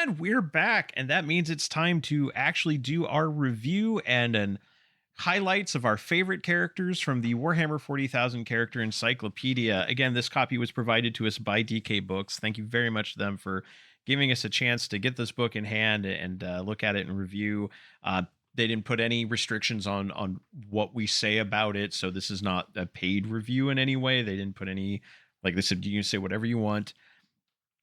And we're back, and that means it's time to actually do our review and an highlights of our favorite characters from the Warhammer 40,000 Character Encyclopedia. Again, this copy was provided to us by DK Books. Thank you very much to them for giving us a chance to get this book in hand and look at it and review. They didn't put any restrictions on what we say about it, so this is not a paid review in any way. They didn't put any, like they said, you can say whatever you want.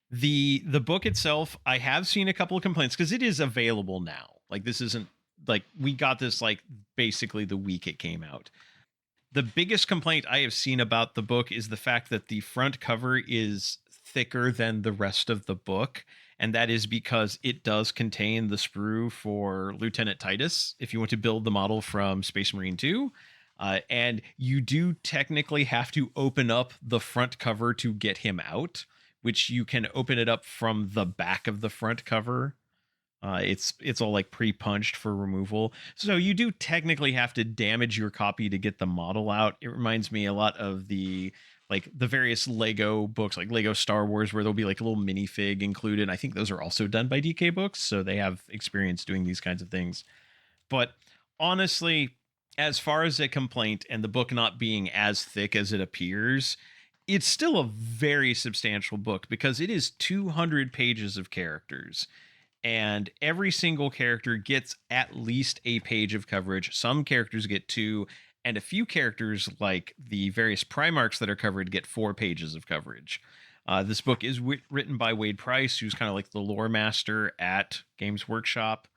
The book itself, I have seen a couple of complaints because it is available now. Like, this isn't like we got this like basically the week it came out. The biggest complaint I have seen about the book is the fact that the front cover is thicker than the rest of the book, and that is because it does contain the sprue for Lieutenant Titus if you want to build the model from Space Marine 2. And you do technically have to open up the front cover to get him out, which you can open it up from the back of the front cover. It's all like pre-punched for removal. So you do technically have to damage your copy to get the model out. It reminds me a lot of the various Lego books, like Lego Star Wars, where there'll be like a little minifig included. I think those are also done by DK Books, so they have experience doing these kinds of things. But honestly, as far as a complaint and the book not being as thick as it appears, it's still a very substantial book because it is 200 pages of characters, and every single character gets at least a page of coverage. Some characters get 2, and a few characters, like the various Primarchs that are covered, get 4 pages of coverage. This book is written by Wade Price, who's kind of like the lore master at Games Workshop,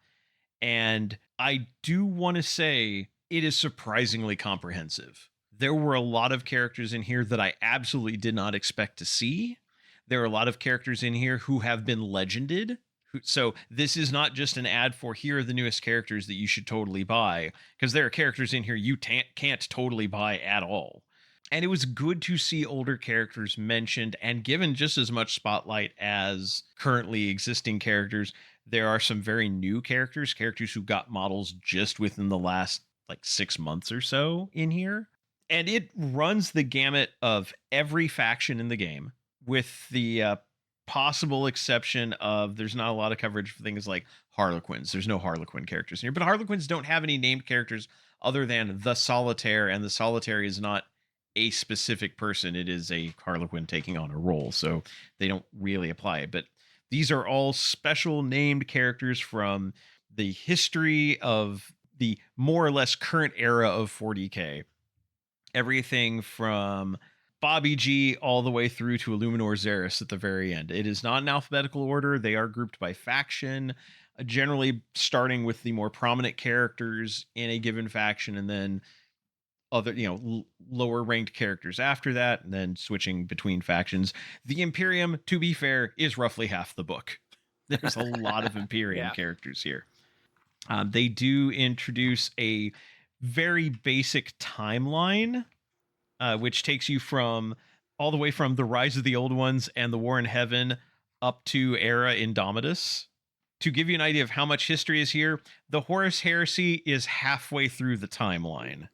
and I do want to say it is surprisingly comprehensive. There were a lot of characters in here that I absolutely did not expect to see. There are a lot of characters in here who have been legended. So this is not just an ad for here are the newest characters that you should totally buy, because there are characters in here you can't totally buy at all. And it was good to see older characters mentioned and given just as much spotlight as currently existing characters. There are some very new characters who got models just within the last like 6 months or so in here. And it runs the gamut of every faction in the game, with the possible exception of there's not a lot of coverage for things like Harlequins. There's no Harlequin characters in here, but Harlequins don't have any named characters other than the Solitaire, and the Solitaire is not a specific person. It is a Harlequin taking on a role, so they don't really apply. But these are all special named characters from the history of the more or less current era of 40K. Everything from Bobby G all the way through to Illuminor Xeris at the very end. It is not in alphabetical order. They are grouped by faction, generally starting with the more prominent characters in a given faction, and then other, lower ranked characters after that, and then switching between factions. The Imperium, to be fair, is roughly half the book. There's a lot of Imperium characters here. They do introduce a very basic timeline, which takes you from all the way from the Rise of the Old Ones and the War in Heaven up to Era Indomitus. To give you an idea of how much history is here, the Horus Heresy is halfway through the timeline.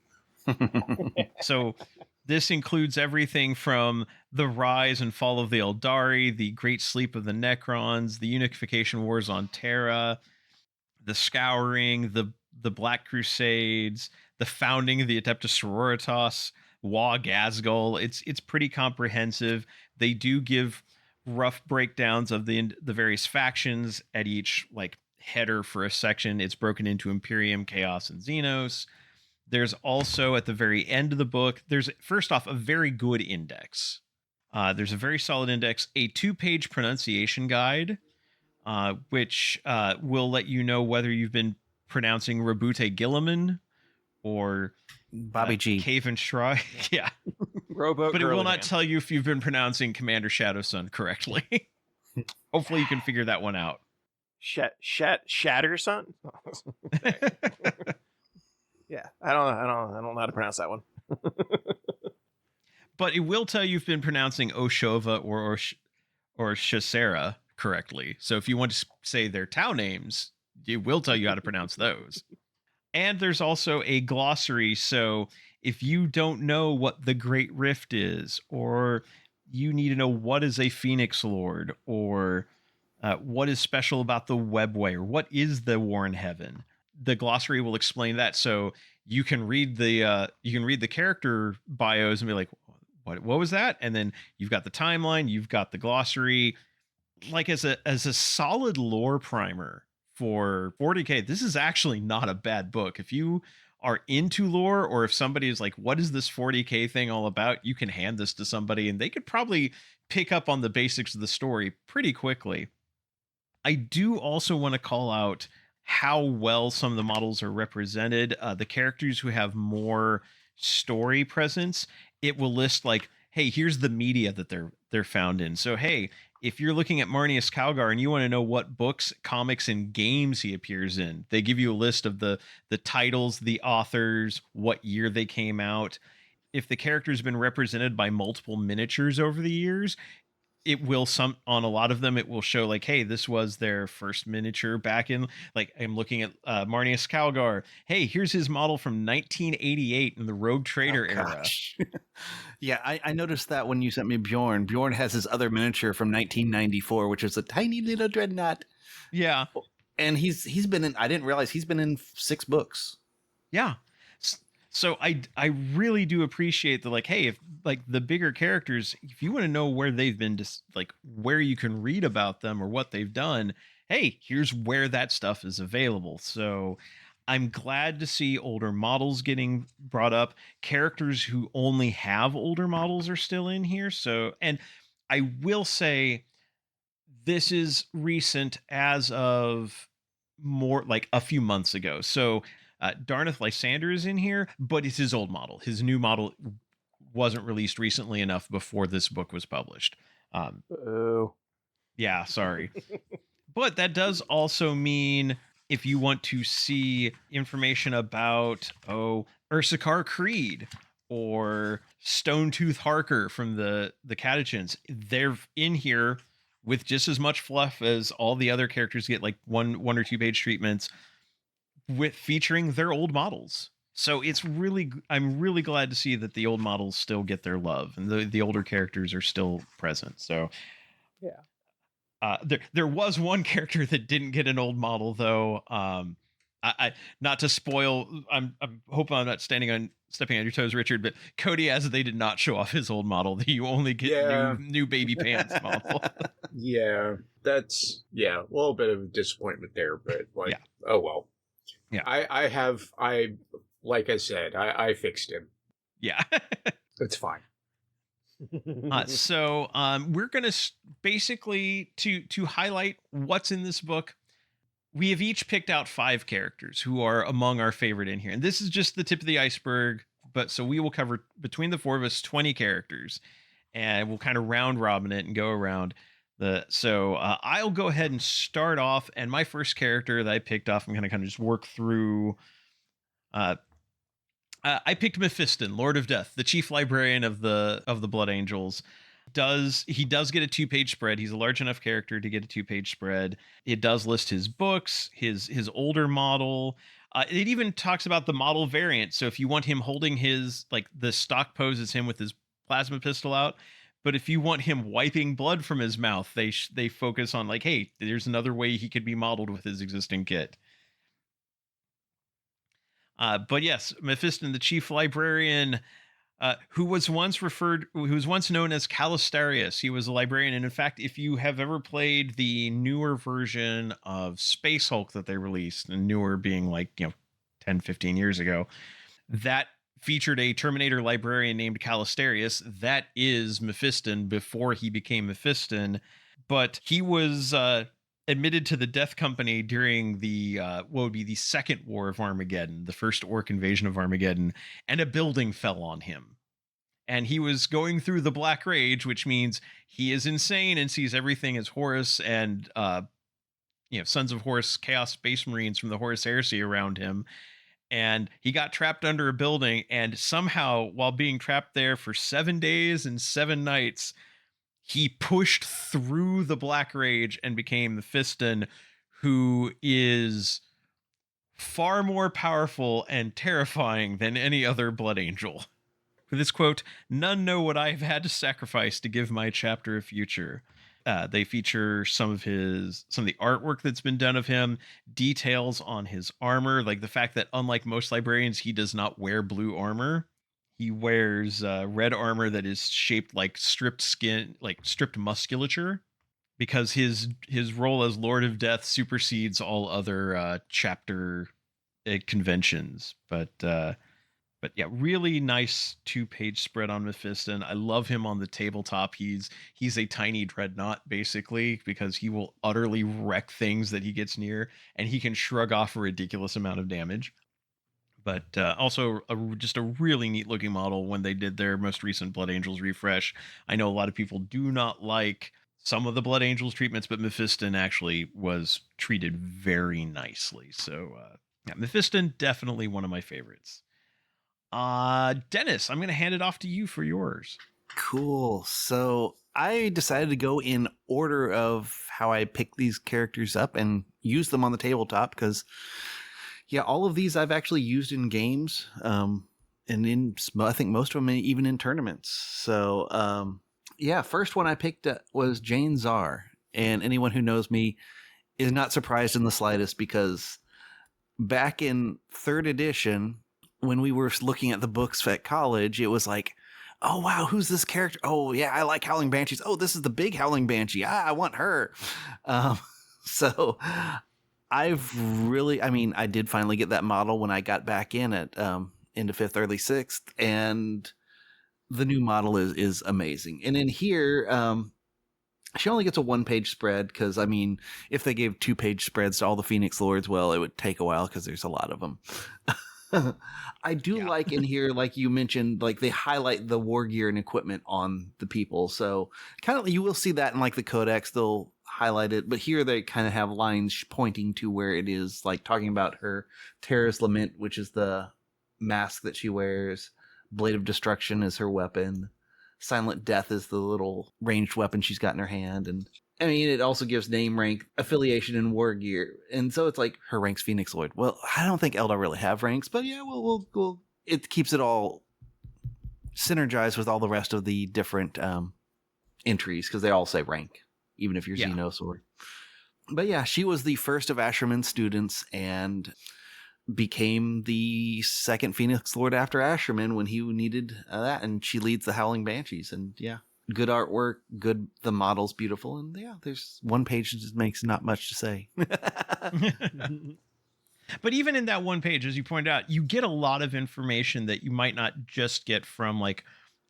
So this includes everything from the rise and fall of the Eldari, the Great Sleep of the Necrons, the Unification Wars on Terra, the Scouring, the Black Crusades, the founding of the Adeptus Sororitas, Wa Gazgul. It's pretty comprehensive. They do give rough breakdowns of the various factions at each like header for a section. It's broken into Imperium, Chaos, and Xenos. There's also at the very end of the book, there's first off a very good index. There's a very solid index, a 2-page pronunciation guide, which will let you know whether you've been pronouncing Rabute Gilliman or Bobby G. Cave and Shry. Yeah. But it will not tell you if you've been pronouncing Commander Shadowsun correctly. Hopefully you can figure that one out. Shattersun? Yeah, I don't know how to pronounce that one. But it will tell you you've been pronouncing Oshova or Shasera correctly. So if you want to say their town names, it will tell you how to pronounce those. And there's also a glossary, so if you don't know what the Great Rift is, or you need to know what is a Phoenix Lord, or What is special about the webway, or what is the Warren Heaven? The glossary will explain that, so you can read the character bios and be like, what was that? And then you've got the timeline, you've got the glossary. Like as a solid lore primer for 40K, this is actually not a bad book. If you are into lore, or if somebody is like, what is this 40K thing all about, you can hand this to somebody and they could probably pick up on the basics of the story pretty quickly. I do also want to call out how well some of the models are represented. The characters who have more story presence, it will list like, hey, here's the media that they're found in. So hey, if you're looking at Marnius Calgar and you want to know what books, comics, and games he appears in, they give you a list of the titles, the authors, what year they came out. If the character's been represented by multiple miniatures over the years, it will some on a lot of them it will show like, hey, this was their first miniature back in, like, I'm looking at Marnius Calgar. Hey, here's his model from 1988 in the Rogue Trader era. Yeah, I noticed that when you sent me Bjorn. Bjorn has his other miniature from 1994, which is a tiny little dreadnought. Yeah. And he's been in, I didn't realize he's been in 6 books. Yeah. So I really do appreciate the, like, hey, if like the bigger characters, if you want to know where they've been, just like where you can read about them or what they've done, hey, here's where that stuff is available. So I'm glad to see older models getting brought up. Characters who only have older models are still in here. So, and I will say this is recent as of more like a few months ago. So Darneth Lysander is in here, but it's his old model. His new model wasn't released recently enough before this book was published. Oh. Yeah, sorry. But that does also mean if you want to see information about, Ursakar Creed or Stonetooth Harker from the Catechins, they're in here with just as much fluff as all the other characters get, like one or two page treatments with featuring their old models. So it's really, I'm really glad to see that the old models still get their love and the older characters are still present. So yeah. There was one character that didn't get an old model though. I not to spoil. I'm hoping I'm not stepping on your toes, Richard. But Cody, as they did not show off his old model, that you only get new baby pants model. Yeah, that's a little bit of a disappointment there, but like, oh well. Yeah, I like I said, I fixed him. Yeah, it's fine. So we're gonna basically to highlight what's in this book. We have each picked out 5 characters who are among our favorite in here, and this is just the tip of the iceberg. But so we will cover, between the 4 of us, 20 characters, and we'll kind of round robin it and go around the. So I'll go ahead and start off, and my first character that I picked off, I'm gonna kind of just work through. I picked Mephiston, Lord of Death, the chief librarian of the Blood Angels. He does get a 2-page spread. He's a large enough character to get a 2-page spread. It does list his books, his older model. It even talks about the model variant. So if you want him holding his, like, the stock pose is him with his plasma pistol out. But if you want him wiping blood from his mouth, they focus on, like, hey, there's another way he could be modeled with his existing kit. But yes, Mephiston, the chief librarian, who was once known as Calistarius. He was a librarian, and in fact, if you have ever played the newer version of Space Hulk that they released, and newer being like 10, 15 years ago, that featured a Terminator librarian named Calistarius. That is Mephiston before he became Mephiston, but he was admitted to the Death Company during the what would be the Second War of Armageddon, the first Orc invasion of Armageddon, and a building fell on him. And he was going through the Black Rage, which means he is insane and sees everything as Horus and Sons of Horus, Chaos Space Marines from the Horus Heresy around him. And he got trapped under a building, and somehow, while being trapped there for 7 days and 7 nights, he pushed through the Black Rage and became Mephiston, who is far more powerful and terrifying than any other Blood Angel. With this quote, "None know what I have had to sacrifice to give my chapter a future." They feature some of the artwork that's been done of him, details on his armor, like the fact that unlike most librarians, he does not wear blue armor. He wears red armor that is shaped like stripped skin, like stripped musculature, because his role as Lord of Death supersedes all other chapter conventions. But yeah, really nice 2-page spread on Mephiston. I love him on the tabletop. He's a tiny dreadnought basically, because he will utterly wreck things that he gets near, and he can shrug off a ridiculous amount of damage. But also just a really neat looking model when they did their most recent Blood Angels refresh. I know a lot of people do not like some of the Blood Angels treatments, but Mephiston actually was treated very nicely. So yeah, Mephiston, definitely one of my favorites. Dennis, I'm going to hand it off to you for yours. Cool. So I decided to go in order of how I picked these characters up and use them on the tabletop, because yeah, all of these I've actually used in games, and I think most of them even in tournaments. So yeah, first one I picked was Jane Czar, and anyone who knows me is not surprised in the slightest, because back in 3rd edition, when we were looking at the books at college, it was like, oh wow, who's this character? Oh yeah, I like Howling Banshees. Oh, this is the big Howling Banshee. I want her. So I did finally get that model when I got back in at into 5th, early 6th, and the new model is amazing. And in here, she only gets a 1-page spread, because I mean, if they gave 2-page spreads to all the Phoenix Lords, well, it would take a while because there's a lot of them. I do like in here, like you mentioned, like they highlight the war gear and equipment on the people. So kind of, you will see that in like the codex, they'll highlight it, but here they kind of have lines pointing to where it is, like talking about her Terra's Lament, which is the mask that she wears. Blade of Destruction is her weapon. Silent Death is the little ranged weapon she's got in her hand. And I mean, it also gives name, rank, affiliation, and war gear. And so it's like her rank's Phoenix Lord. Well, I don't think Eldar really have ranks, but yeah, we'll it keeps it all synergized with all the rest of the different entries, because they all say rank, even if you're Xenosword. But yeah, she was the first of Asherman's students and became the second Phoenix Lord after Asherman when he needed that. And she leads the Howling Banshees. And yeah, good artwork, good. The model's beautiful, and yeah, there's 1 page that just makes not much to say. But even in that 1 page, as you pointed out, you get a lot of information that you might not just get from like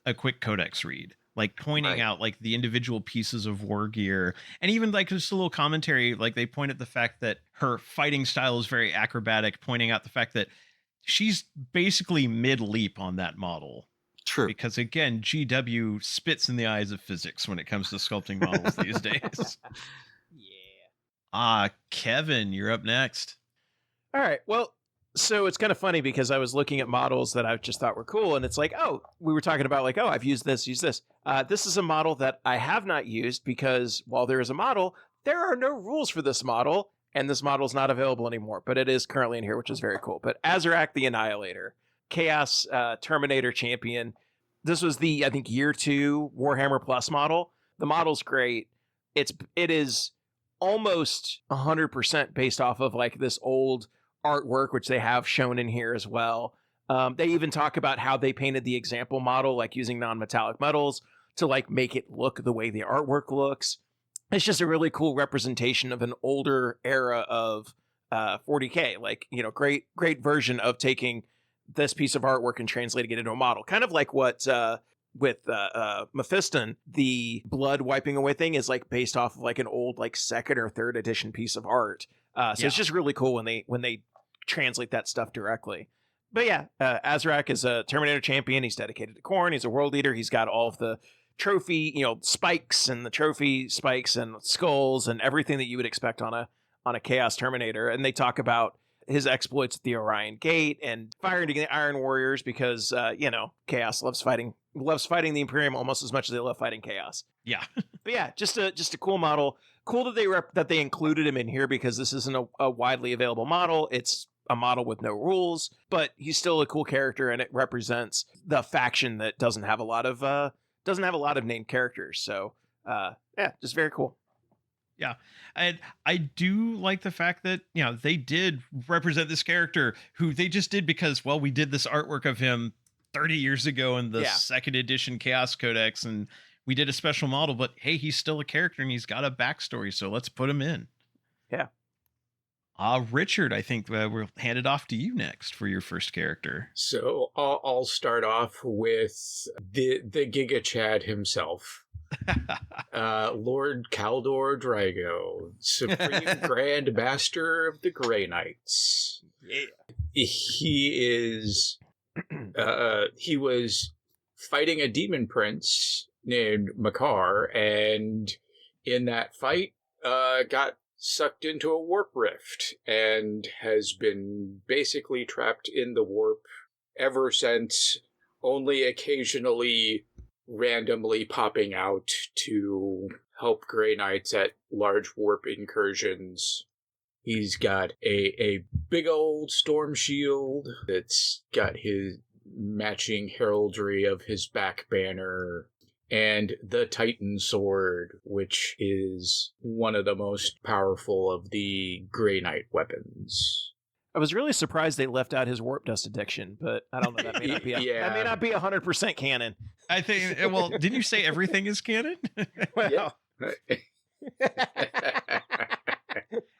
a quick codex read, like pointing out like the individual pieces of war gear, and even like just a little commentary. Like they point at the fact that her fighting style is very acrobatic, pointing out the fact that she's basically mid-leap on that model. True. Because again, GW spits in the eyes of physics when it comes to sculpting models these days. Yeah. Kevin, you're up next. All right. Well, so it's kind of funny because I was looking at models that I just thought were cool, and it's like, oh, we were talking about like, oh, I've used this. This is a model that I have not used, because while there is a model, there are no rules for this model, and this model is not available anymore, but it is currently in here, which is very cool. But Azarak the Annihilator, Chaos Terminator Champion. This was the, I think, year 2 Warhammer Plus model. The model's great. It is almost 100% based off of like this old artwork, which they have shown in here as well. They even talk about how they painted the example model, like using non-metallic metals to like make it look the way the artwork looks. It's just a really cool representation of an older era of 40K, like, you know, great version of taking this piece of artwork and translating it into a model. Kind of like what with Mephiston, the blood wiping away thing is like based off of like an old like 2nd or 3rd edition piece of art. So it's just really cool when they translate that stuff directly. But yeah, Azarak is a Terminator champion. He's dedicated to Khorne. He's a world leader. He's got all of the trophy, spikes and the trophy spikes and skulls and everything that you would expect on a Chaos Terminator. And they talk about his exploits at the Orion Gate and firing the Iron Warriors because, Chaos loves fighting the Imperium almost as much as they love fighting Chaos. Yeah. But yeah, just a cool model. Cool that they included him in here because this isn't a widely available model. It's a model with no rules, but he's still a cool character, and it represents the faction that doesn't have a lot of named characters. So Yeah, just very cool. Yeah. And I do like the fact that, they did represent this character who they just did because, well, we did this artwork of him 30 years ago in the second edition Chaos Codex, and we did a special model, but hey, he's still a character and he's got a backstory, so let's put him in. Yeah. Richard, I think we'll hand it off to you next for your first character. So I'll start off with the Giga Chad himself. Lord Kaldor Drago, Supreme Grand Master of the Grey Knights. Yeah. He is he was fighting a demon prince named Makar, and in that fight got sucked into a warp rift and has been basically trapped in the warp ever since, only occasionally randomly popping out to help Grey Knights at large warp incursions. He's got a big old storm shield that's got his matching heraldry of his back banner, and the Titan sword, which is one of the most powerful of the Grey Knight weapons. I was really surprised they left out his warp dust addiction, but I don't know. That may not be. That may not be 100% canon. I think. Well, didn't you say everything is canon? Well,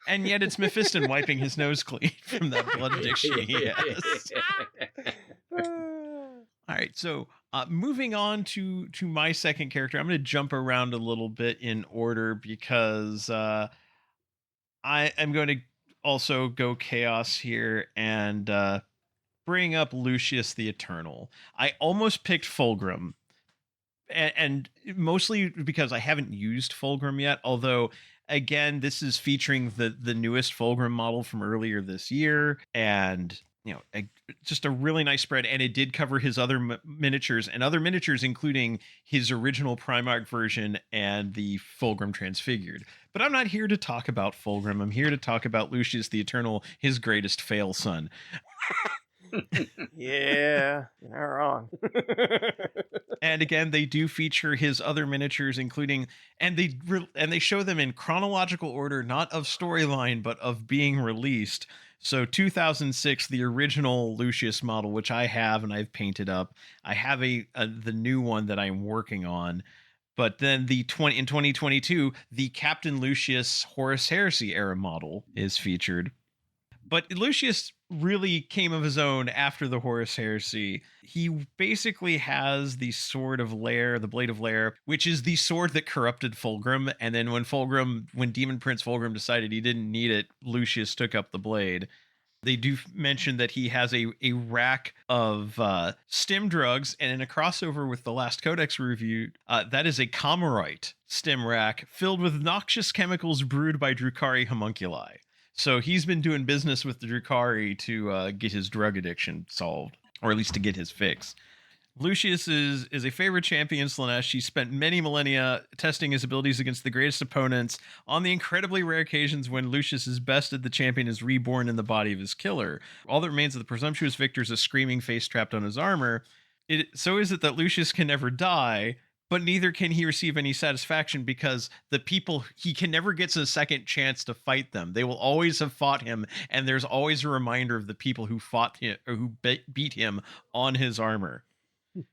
and yet it's Mephiston wiping his nose clean from that blood addiction he has. All right, so moving on to my second character, I'm going to jump around a little bit in order because I am going to also go chaos here and bring up Lucius the Eternal. I almost picked Fulgrim, and mostly because I haven't used Fulgrim yet, although again, this is featuring the newest Fulgrim model from earlier this year, and just a really nice spread, and it did cover his other miniatures, including his original Primarch version and the Fulgrim Transfigured. But I'm not here to talk about Fulgrim. I'm here to talk about Lucius the Eternal, his greatest fail son. Yeah, you're not wrong. And again, they do feature his other miniatures, including, and they show them in chronological order, not of storyline, but of being released. So 2006, the original Lucius model, which I have and I've painted up. I have the new one that I'm working on. But then in 2022, the Captain Lucius Horus Heresy era model is featured. But Lucius really came of his own after the Horus Heresy. He basically has the Sword of Lair, the Blade of Lair, which is the sword that corrupted Fulgrim. And then when Demon Prince Fulgrim decided he didn't need it, Lucius took up the blade. They do mention that he has a rack of stim drugs, and in a crossover with the last Codex review, that is a Comorite stim rack filled with noxious chemicals brewed by Drukhari homunculi. So he's been doing business with the Drukhari to get his drug addiction solved, or at least to get his fix. Lucius is a favorite champion Slaanesh. He spent many millennia testing his abilities against the greatest opponents. On the incredibly rare occasions when Lucius is bested, the champion is reborn in the body of his killer. All that remains of the presumptuous victor is a screaming face trapped on his armor. So is it that Lucius can never die, but neither can he receive any satisfaction because the people, he can never get a second chance to fight them. They will always have fought him, and there's always a reminder of the people who fought him or who beat him on his armor.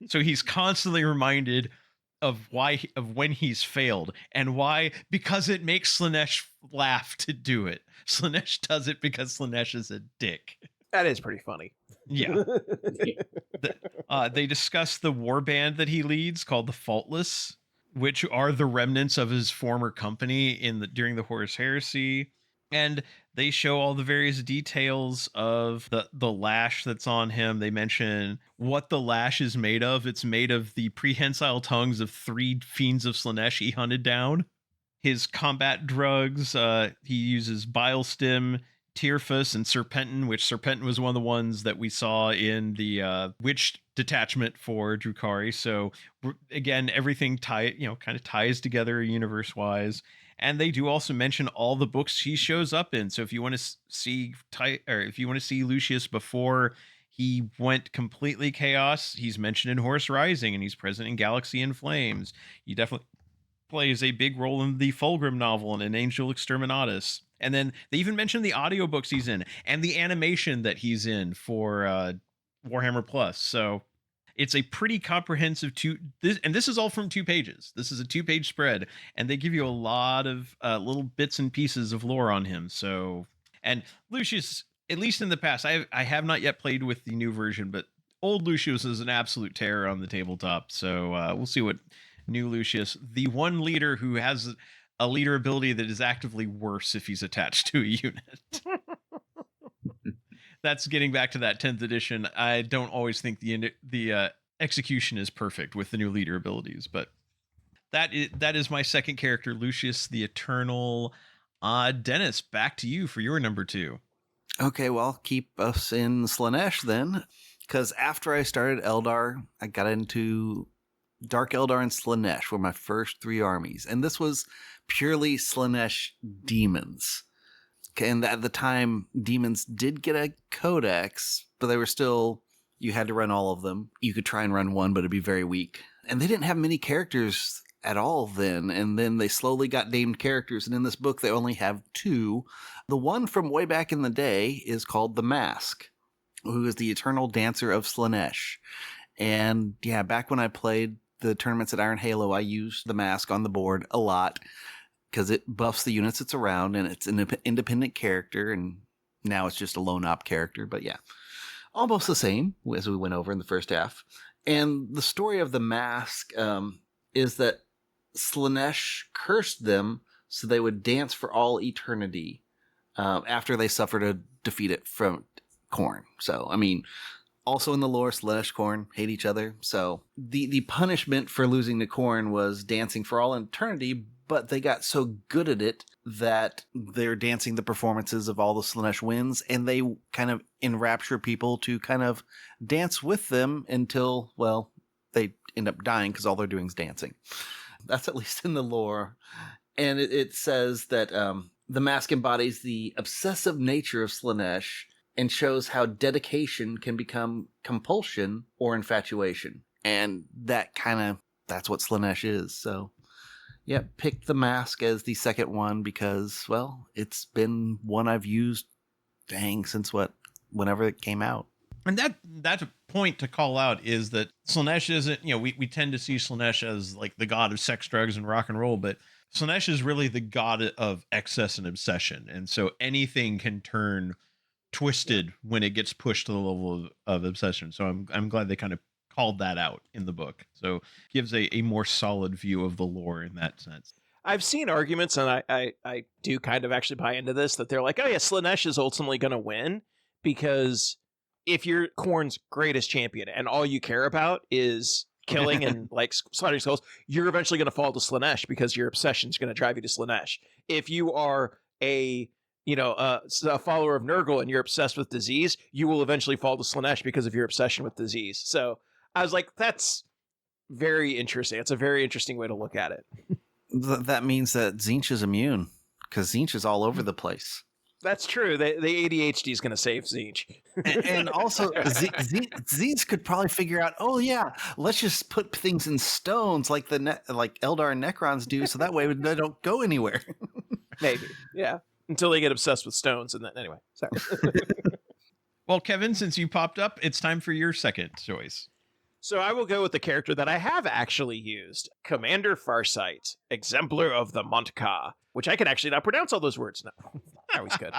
So he's constantly reminded of when he's failed, and why, because it makes Slaanesh laugh to do it. Slaanesh does it because Slaanesh is a dick. That is pretty funny. Yeah. They discuss the warband that he leads called the Faultless, which are the remnants of his former company during the Horus Heresy. And they show all the various details of the lash that's on him. They mention what the lash is made of. It's made of the prehensile tongues of 3 fiends of Slaanesh he hunted down. His combat drugs, he uses Bile Stim, Tearfus, and Serpentin, which Serpentin was one of the ones that we saw in the Witch detachment for Drukhari. So again, everything kind of ties together universe-wise. And they do also mention all the books he shows up in. So if you want to see Lucius before he went completely chaos, he's mentioned in Horus Rising, and he's present in Galaxy in Flames. You definitely plays a big role in the Fulgrim novel and in Angel Exterminatus. And then they even mentioned the audiobooks he's in and the animation that he's in for Warhammer Plus. So it's a pretty comprehensive this is all from 2 pages. This is a 2-page spread, and they give you a lot of little bits and pieces of lore on him. So, and Lucius, at least in the past, I have not yet played with the new version, but old Lucius is an absolute terror on the tabletop. So we'll see what new Lucius, the one leader who has a leader ability that is actively worse if he's attached to a unit. That's getting back to that 10th edition. I don't always think the execution is perfect with the new leader abilities, but that is my second character, Lucius the Eternal. Dennis, back to you for your number 2. Okay, well, keep us in Slaanesh then, because after I started Eldar, I got into Dark Eldar and Slaanesh were my first 3 armies, and this was purely Slaanesh demons. And at the time, demons did get a codex, but they were still, you had to run all of them. You could try and run one, but it'd be very weak. And they didn't have many characters at all then. And then they slowly got named characters. And in this book, they only have 2. The one from way back in the day is called the Mask, who is the eternal dancer of Slaanesh. And yeah, back when I played the tournaments at Iron Halo, I used the Mask on the board a lot, because it buffs the units it's around, and it's an independent character, and now it's just a lone op character. But yeah, almost the same as we went over in the first half. And the story of the Mask is that Slaanesh cursed them so they would dance for all eternity after they suffered a defeat from Khorne. So, I mean, also in the lore, Slaanesh, Khorne hate each other. So the punishment for losing to Khorne was dancing for all eternity, but they got so good at it that they're dancing the performances of all the Slaanesh wins, and they kind of enrapture people to kind of dance with them until, well, they end up dying because all they're doing is dancing. That's at least in the lore. And it says that the Mask embodies the obsessive nature of Slaanesh and shows how dedication can become compulsion or infatuation. And that's what Slaanesh is. So yeah, picked the Mask as the second one because, well, it's been one I've used, since whenever it came out. And that's a point to call out, is that Slaanesh isn't, we tend to see Slaanesh as like the god of sex, drugs, and rock and roll, but Slaanesh is really the god of excess and obsession. And so anything can turn twisted when it gets pushed to the level of obsession. So I'm glad they kind of called that out in the book. So gives a more solid view of the lore in that sense. I've seen arguments, and I do kind of actually buy into this, that they're like, oh yeah, Slaanesh is ultimately going to win, because if you're Khorne's greatest champion and all you care about is killing and like slaughtering skulls, you're eventually going to fall to Slaanesh because your obsession is going to drive you to Slaanesh. If you are a follower of Nurgle and you're obsessed with disease, you will eventually fall to Slaanesh because of your obsession with disease. So I was like, that's very interesting. It's a very interesting way to look at it. That means that Tzeentch is immune, because Tzeentch is all over the place. That's true. The ADHD is going to save Tzeentch. And also, Tzeentch could probably figure out, oh yeah, let's just put things in stones like like Eldar and Necrons do, so that way they don't go anywhere. Maybe, yeah. Until they get obsessed with stones, and then anyway. Sorry. Well, Kevin, since you popped up, it's time for your second choice. So I will go with the character that I have actually used, Commander Farsight, Exemplar of the RoeTaKa, which I can actually not pronounce all those words. No, I always could.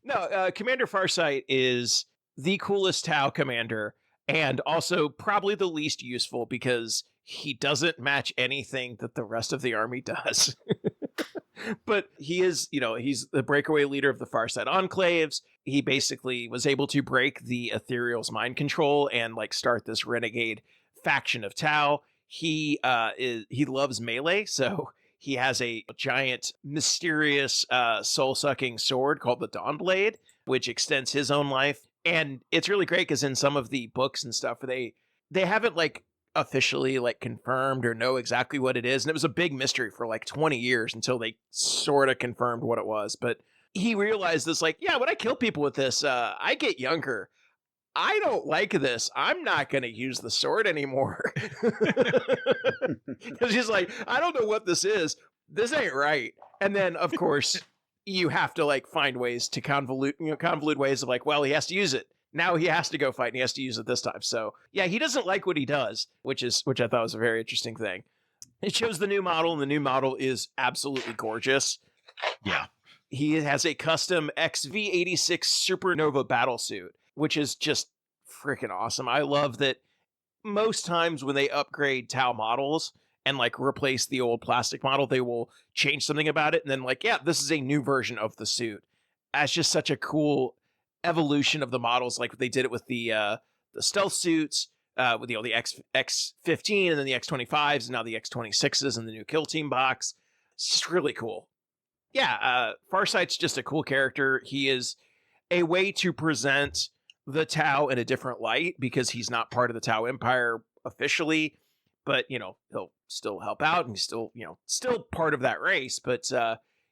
No, Commander Farsight is the coolest Tau commander, and also probably the least useful because he doesn't match anything that the rest of the army does. But he is, he's the breakaway leader of the Farsight Enclaves. He basically was able to break the Ethereal's mind control and like start this renegade faction of Tau. He loves melee, so he has a giant, mysterious, soul-sucking sword called the Dawnblade, which extends his own life. And it's really great because in some of the books and stuff, they haven't like officially like confirmed or know exactly what it is, and it was a big mystery for like 20 years until they sort of confirmed what it was. But he realized this, like, yeah, when I kill people with this, I get younger. I don't like this. I'm not going to use the sword anymore. Because he's like, I don't know what this is. This ain't right. And then, of course, you have to like find ways to convolute ways of like, well, he has to use it. Now he has to go fight and he has to use it this time. So yeah, he doesn't like what he does, which I thought was a very interesting thing. It shows the new model, and the new model is absolutely gorgeous. Yeah. He has a custom XV86 Supernova battlesuit, which is just freaking awesome. I love that most times when they upgrade Tau models and like replace the old plastic model, they will change something about it and then like, yeah, this is a new version of the suit. That's just such a cool evolution of the models, like they did it with the stealth suits, with the X15 and then the X25s and now the X26s and the new Kill Team box. It's just really cool. Yeah, Farsight's just a cool character. He is a way to present the Tau in a different light because he's not part of the Tau Empire officially, but he'll still help out and he's still part of that race. But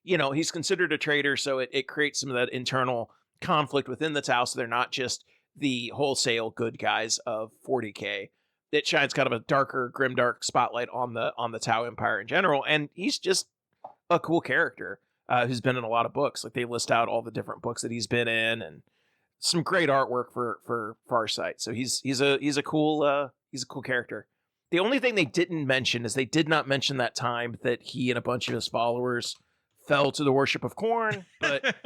he's considered a traitor, so it creates some of that internal conflict within the Tau. So they're not just the wholesale good guys of 40K. It shines kind of a darker, grimdark spotlight on the Tau Empire in general, and he's just a cool character. Who's been in a lot of books. Like they list out all the different books that he's been in, and some great artwork for Farsight. So he's a cool character. The only thing they didn't mention is they did not mention that time that he and a bunch of his followers fell to the worship of corn. But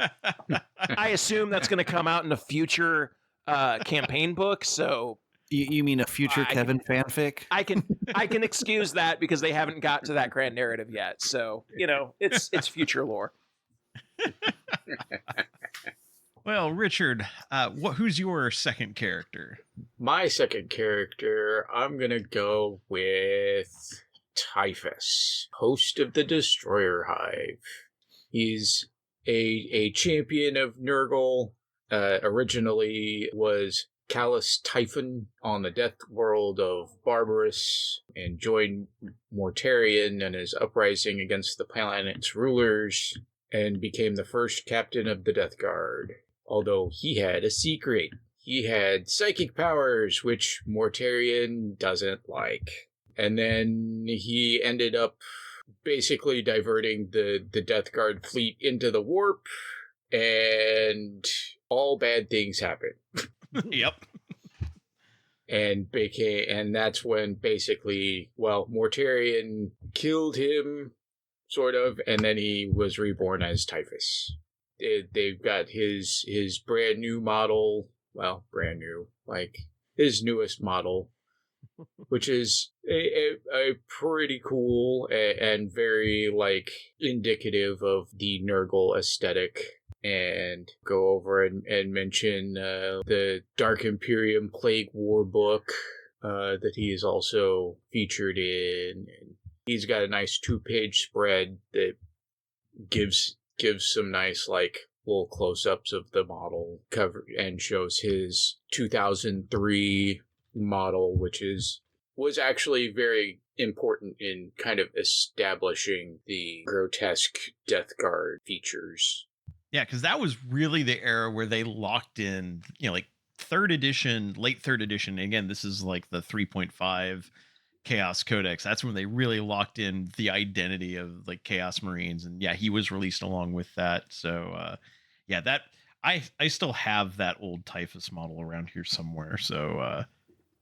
I assume that's going to come out in a future campaign book. So You mean a future Kevin fanfic? I can excuse that because they haven't got to that grand narrative yet. So it's future lore. Well, Richard, who's your second character? My second character, I'm gonna go with Typhus, host of the Destroyer Hive. He's a champion of Nurgle. Originally was Callus Typhon on the death world of Barbarous, and joined Mortarion and his uprising against the planet's rulers, and became the first captain of the Death Guard. Although he had a secret. He had psychic powers, which Mortarion doesn't like. And then he ended up basically diverting the Death Guard fleet into the warp, and all bad things happen. Yep. And that's when basically, Mortarion killed him, sort of, and then he was reborn as Typhus. They've got his brand new model, brand new, like his newest model, which is a pretty cool and very like indicative of the Nurgle aesthetic. And go over and mention the Dark Imperium Plague War book that he is also featured in. And he's got a nice 2-page spread that gives some nice like little close-ups of the model cover and shows his 2003 model, which was actually very important in kind of establishing the grotesque Death Guard features. Yeah, because that was really the era where they locked in, like late third edition. Again, this is like the 3.5 Chaos Codex. That's when they really locked in the identity of like Chaos Marines. And yeah, he was released along with that. So that I still have that old Typhus model around here somewhere. So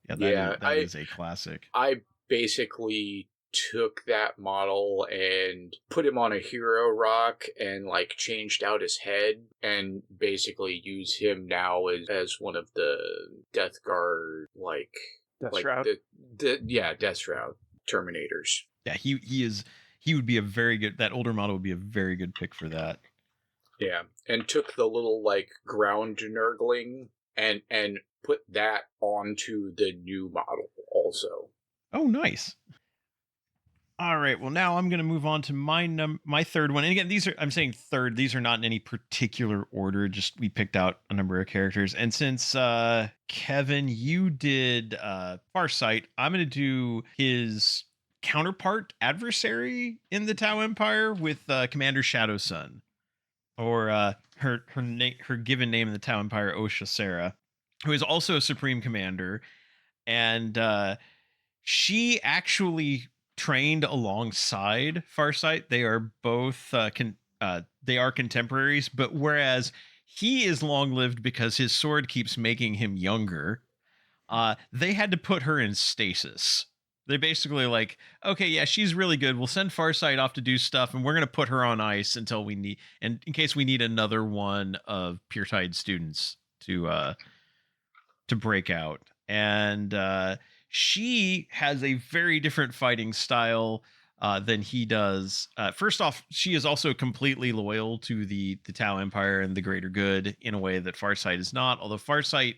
that is a classic. I basically took that model and put him on a hero rock and like changed out his head and basically use him now as one of the Death Guard Death Shroud. Death Shroud Terminators. Yeah, he would be a very good, that older model would be a very good pick for that. Yeah, and took the little like ground nurgling and put that onto the new model also. Oh, nice. All right. Well, now I'm going to move on to my third one. And again, I'm saying third. These are not in any particular order. Just we picked out a number of characters. And since Kevin, you did Farsight, I'm going to do his counterpart adversary in the Tau Empire with Commander Shadowsun, or her given name in the Tau Empire, Osha Sarah. who is also a Supreme Commander. And she actually trained alongside Farsight. They are both they are contemporaries, but whereas he is long-lived because his sword keeps making him younger, they had to put her in stasis. They basically like, okay, yeah, she's really good. We'll send Farsight off to do stuff, and we're going to put her on ice until we need, and in case we need another one of Pure Tide students to break out. And she has a very different fighting style than he does. First off, she is also completely loyal to the Tau Empire and the greater good in a way that Farsight is not. Although Farsight,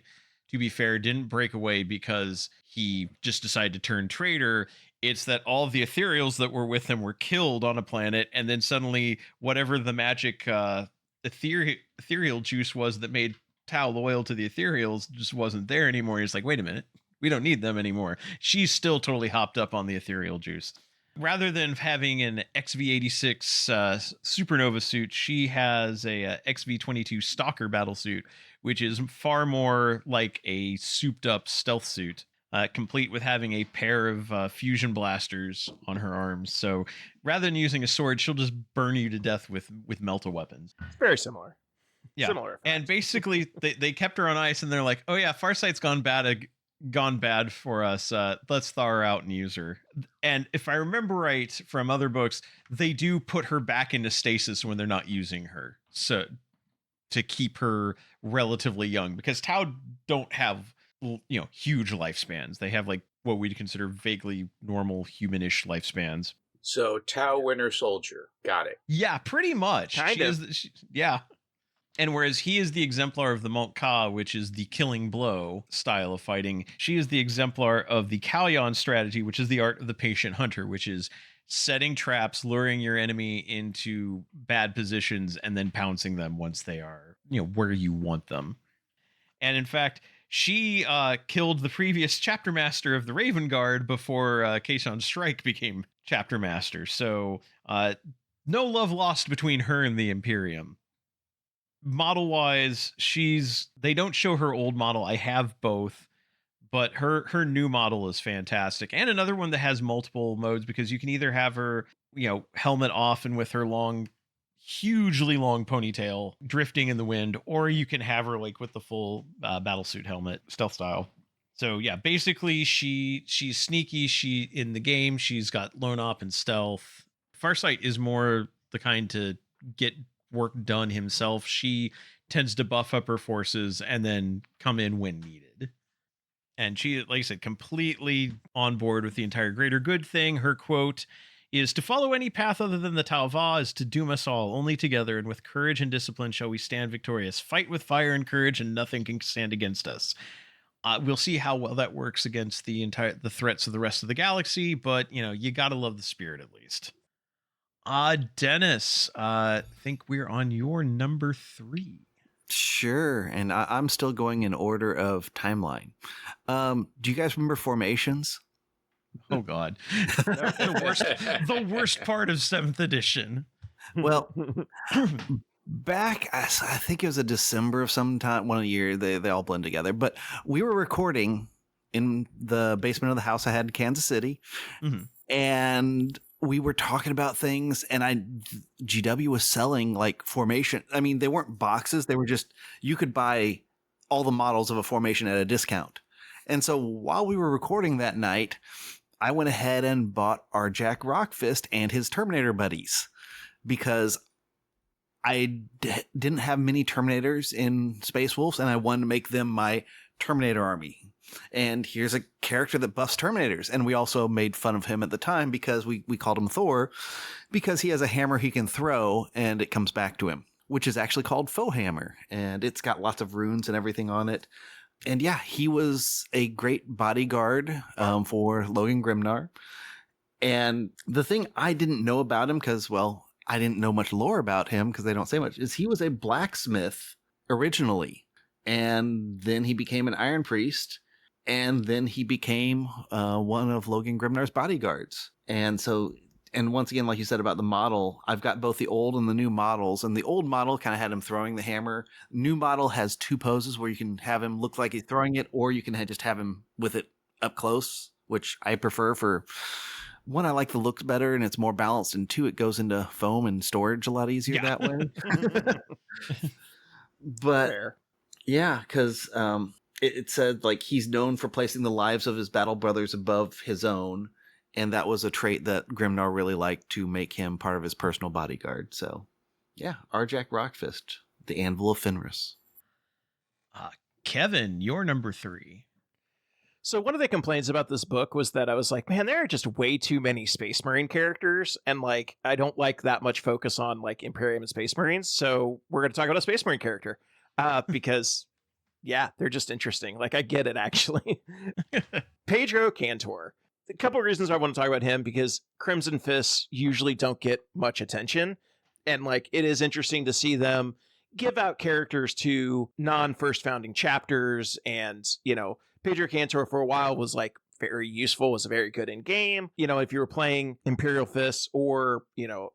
to be fair, didn't break away because he just decided to turn traitor. It's that all of the ethereals that were with him were killed on a planet, and then suddenly whatever the magic ethereal juice was that made Tau loyal to the ethereals just wasn't there anymore. He's like, wait a minute, we don't need them anymore. She's still totally hopped up on the ethereal juice. Rather than having an XV86 supernova suit, she has a XV22 stalker battle suit, which is far more like a souped up stealth suit, complete with having a pair of fusion blasters on her arms. So rather than using a sword, she'll just burn you to death with melta weapons. It's very similar. Yeah. Similar. And basically they kept her on ice, and they're like, oh yeah, Farsight's gone bad for us. Let's thaw her out and use her. And if I remember right from other books, they do put her back into stasis when they're not using her, so to keep her relatively young, because Tau don't have, huge lifespans. They have like what we'd consider vaguely normal humanish lifespans. So Tau Winter Soldier. Got it. Yeah, pretty much. Kind of. Yeah. And whereas he is the exemplar of the Monk-Ka, which is the killing blow style of fighting, she is the exemplar of the Kalyan strategy, which is the art of the patient hunter, which is setting traps, luring your enemy into bad positions, and then pouncing them once they are, where you want them. And in fact, she killed the previous chapter master of the Raven Guard before Kason Strike became chapter master. So no love lost between her and the Imperium. Model wise, they don't show her old model. I have both, but her new model is fantastic. And another one that has multiple modes, because you can either have her, helmet off and with her hugely long ponytail drifting in the wind, or you can have her like with the full battlesuit helmet, stealth style. So yeah, basically she's sneaky. She in the game, she's got lone op and stealth. Farsight is more the kind to get work done himself. She tends to buff up her forces and then come in when needed. And she, like I said, completely on board with the entire greater good thing. Her quote is, "To follow any path other than the Tau Va is to doom us all. Only together and with courage and discipline shall we stand victorious. Fight with fire and courage, and nothing can stand against us." We'll see how well that works against the threats of the rest of the galaxy, but you gotta love the spirit at least. Dennis, I think we're on your number 3. Sure, and I'm still going in order of timeline. Do you guys remember Formations? Oh God, the worst part of 7th edition. Well, back, I think it was a December of some time, one year, they all blend together. But we were recording in the basement of the house I had in Kansas City, and we were talking about things, and GW was selling like formation. I mean, they weren't boxes. They were just, you could buy all the models of a formation at a discount. And so while we were recording that night, I went ahead and bought our Jack Rockfist and his Terminator buddies, because I didn't have many Terminators in Space Wolves, and I wanted to make them my Terminator army. And here's a character that buffs Terminators. And we also made fun of him at the time because we called him Thor, because he has a hammer he can throw and it comes back to him, which is actually called Faux Hammer. And it's got lots of runes and everything on it. And yeah, he was a great bodyguard for Logan Grimnar. And the thing I didn't know about him, because, well, I didn't know much lore about him because they don't say much, is he was a blacksmith originally. And then he became an Iron Priest. And then he became one of Logan Grimnar's bodyguards. And so And once again, like you said about the model, I've got both the old and the new models. And the old model kind of had him throwing the hammer. New model has two poses where you can have him look like he's throwing it, or you can just have him with it up close, which I prefer for... One, I like the looks better and it's more balanced. And two, it goes into foam and storage a lot easier that way. But Fair. yeah, because it said like he's known for placing the lives of his battle brothers above his own. And that was a trait that Grimnar really liked to make him part of his personal bodyguard. So yeah, Arjak Rockfist, the Anvil of Fenris. Kevin, you're number 3. So one of the complaints about this book was that I was like, man, there are just way too many Space Marine characters, and like I don't like that much focus on like Imperium and Space Marines. So we're going to talk about a Space Marine character because, yeah, they're just interesting. Like I get it actually. Pedro Cantor. A couple of reasons I want to talk about him because Crimson Fists usually don't get much attention, and like it is interesting to see them give out characters to non-first founding chapters, and you know. Pedro Cantor for a while was like very useful, was very good in game. You know, if you were playing Imperial Fists or, you know,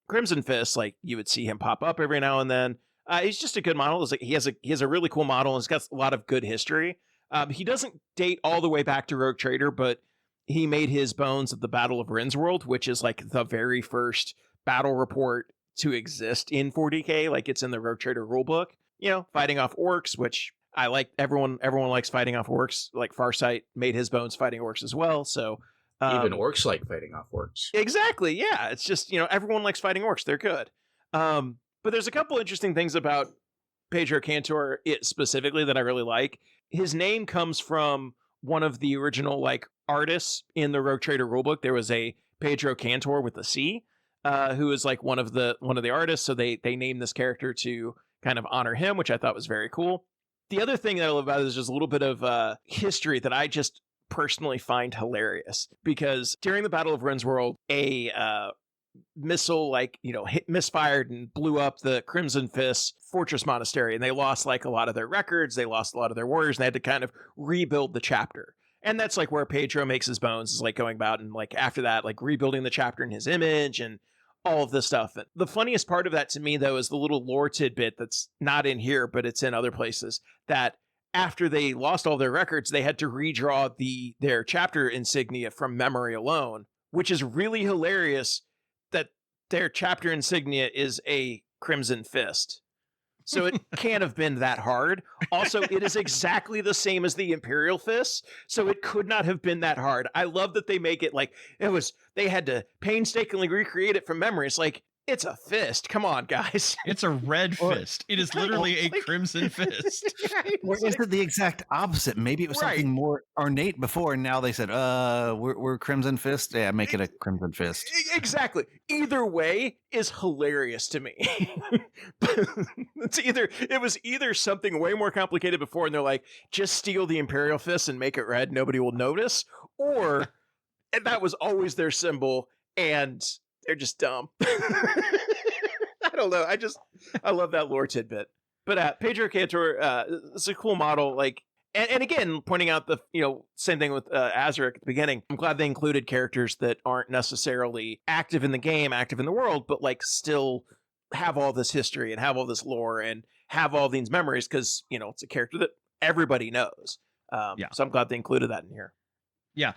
Crimson Fists, like you would see him pop up every now and then. He's just a good model. It's like he has a really cool model and he's got a lot of good history. He doesn't date all the way back to Rogue Trader, but he made his bones at the Battle of Rindsworld, which is like the very first battle report to exist in 40K. Like it's in the Rogue Trader rulebook, you know, fighting off orcs, which I like. Everyone likes fighting off orcs. Like Farsight made his bones fighting orcs as well. So even orcs like fighting off orcs. Exactly. Yeah. It's just, you know, everyone likes fighting orcs. They're good. But there's a couple interesting things about Pedro Cantor specifically that I really like. His name comes from one of the original like artists in the Rogue Trader rulebook. There was a Pedro Cantor with a C, who is like one of the artists. So they named this character to kind of honor him, which I thought was very cool. The other thing that I love about it is just a little bit of history that I just personally find hilarious. Because during the Battle of Rindsworld, a missile misfired and blew up the Crimson Fist Fortress Monastery, and they lost like a lot of their records, they lost a lot of their warriors, and they had to kind of rebuild the chapter. And that's like where Pedro makes his bones, is like going about and like after that, like rebuilding the chapter in his image and all of this stuff. And the funniest part of that to me, though, is the little lore tidbit that's not in here, but it's in other places, that after they lost all their records, they had to redraw their chapter insignia from memory alone, which is really hilarious that their chapter insignia is a Crimson Fist. So it can't have been that hard. Also, it is exactly the same as the Imperial Fists, so it could not have been that hard. I love that they make it like they had to painstakingly recreate it from memory. It's like, it's a fist. Come on, guys. It's a red fist. It is literally a Crimson Fist. Or is it the exact opposite? Maybe it was something more ornate before, and now they said, we're Crimson Fist. Yeah, make it a Crimson Fist. Exactly. Either way is hilarious to me. It was either something way more complicated before, and they're like, just steal the Imperial Fist and make it red. Nobody will notice. Or that was always their symbol, and they're just dumb. I don't know. I love that lore tidbit. But Pedro Cantor, it's a cool model. Like, and again, pointing out the same thing with Azaric at the beginning. I'm glad they included characters that aren't necessarily active in the game, active in the world, but like still have all this history and have all this lore and have all these memories because it's a character that everybody knows. So I'm glad they included that in here. Yeah.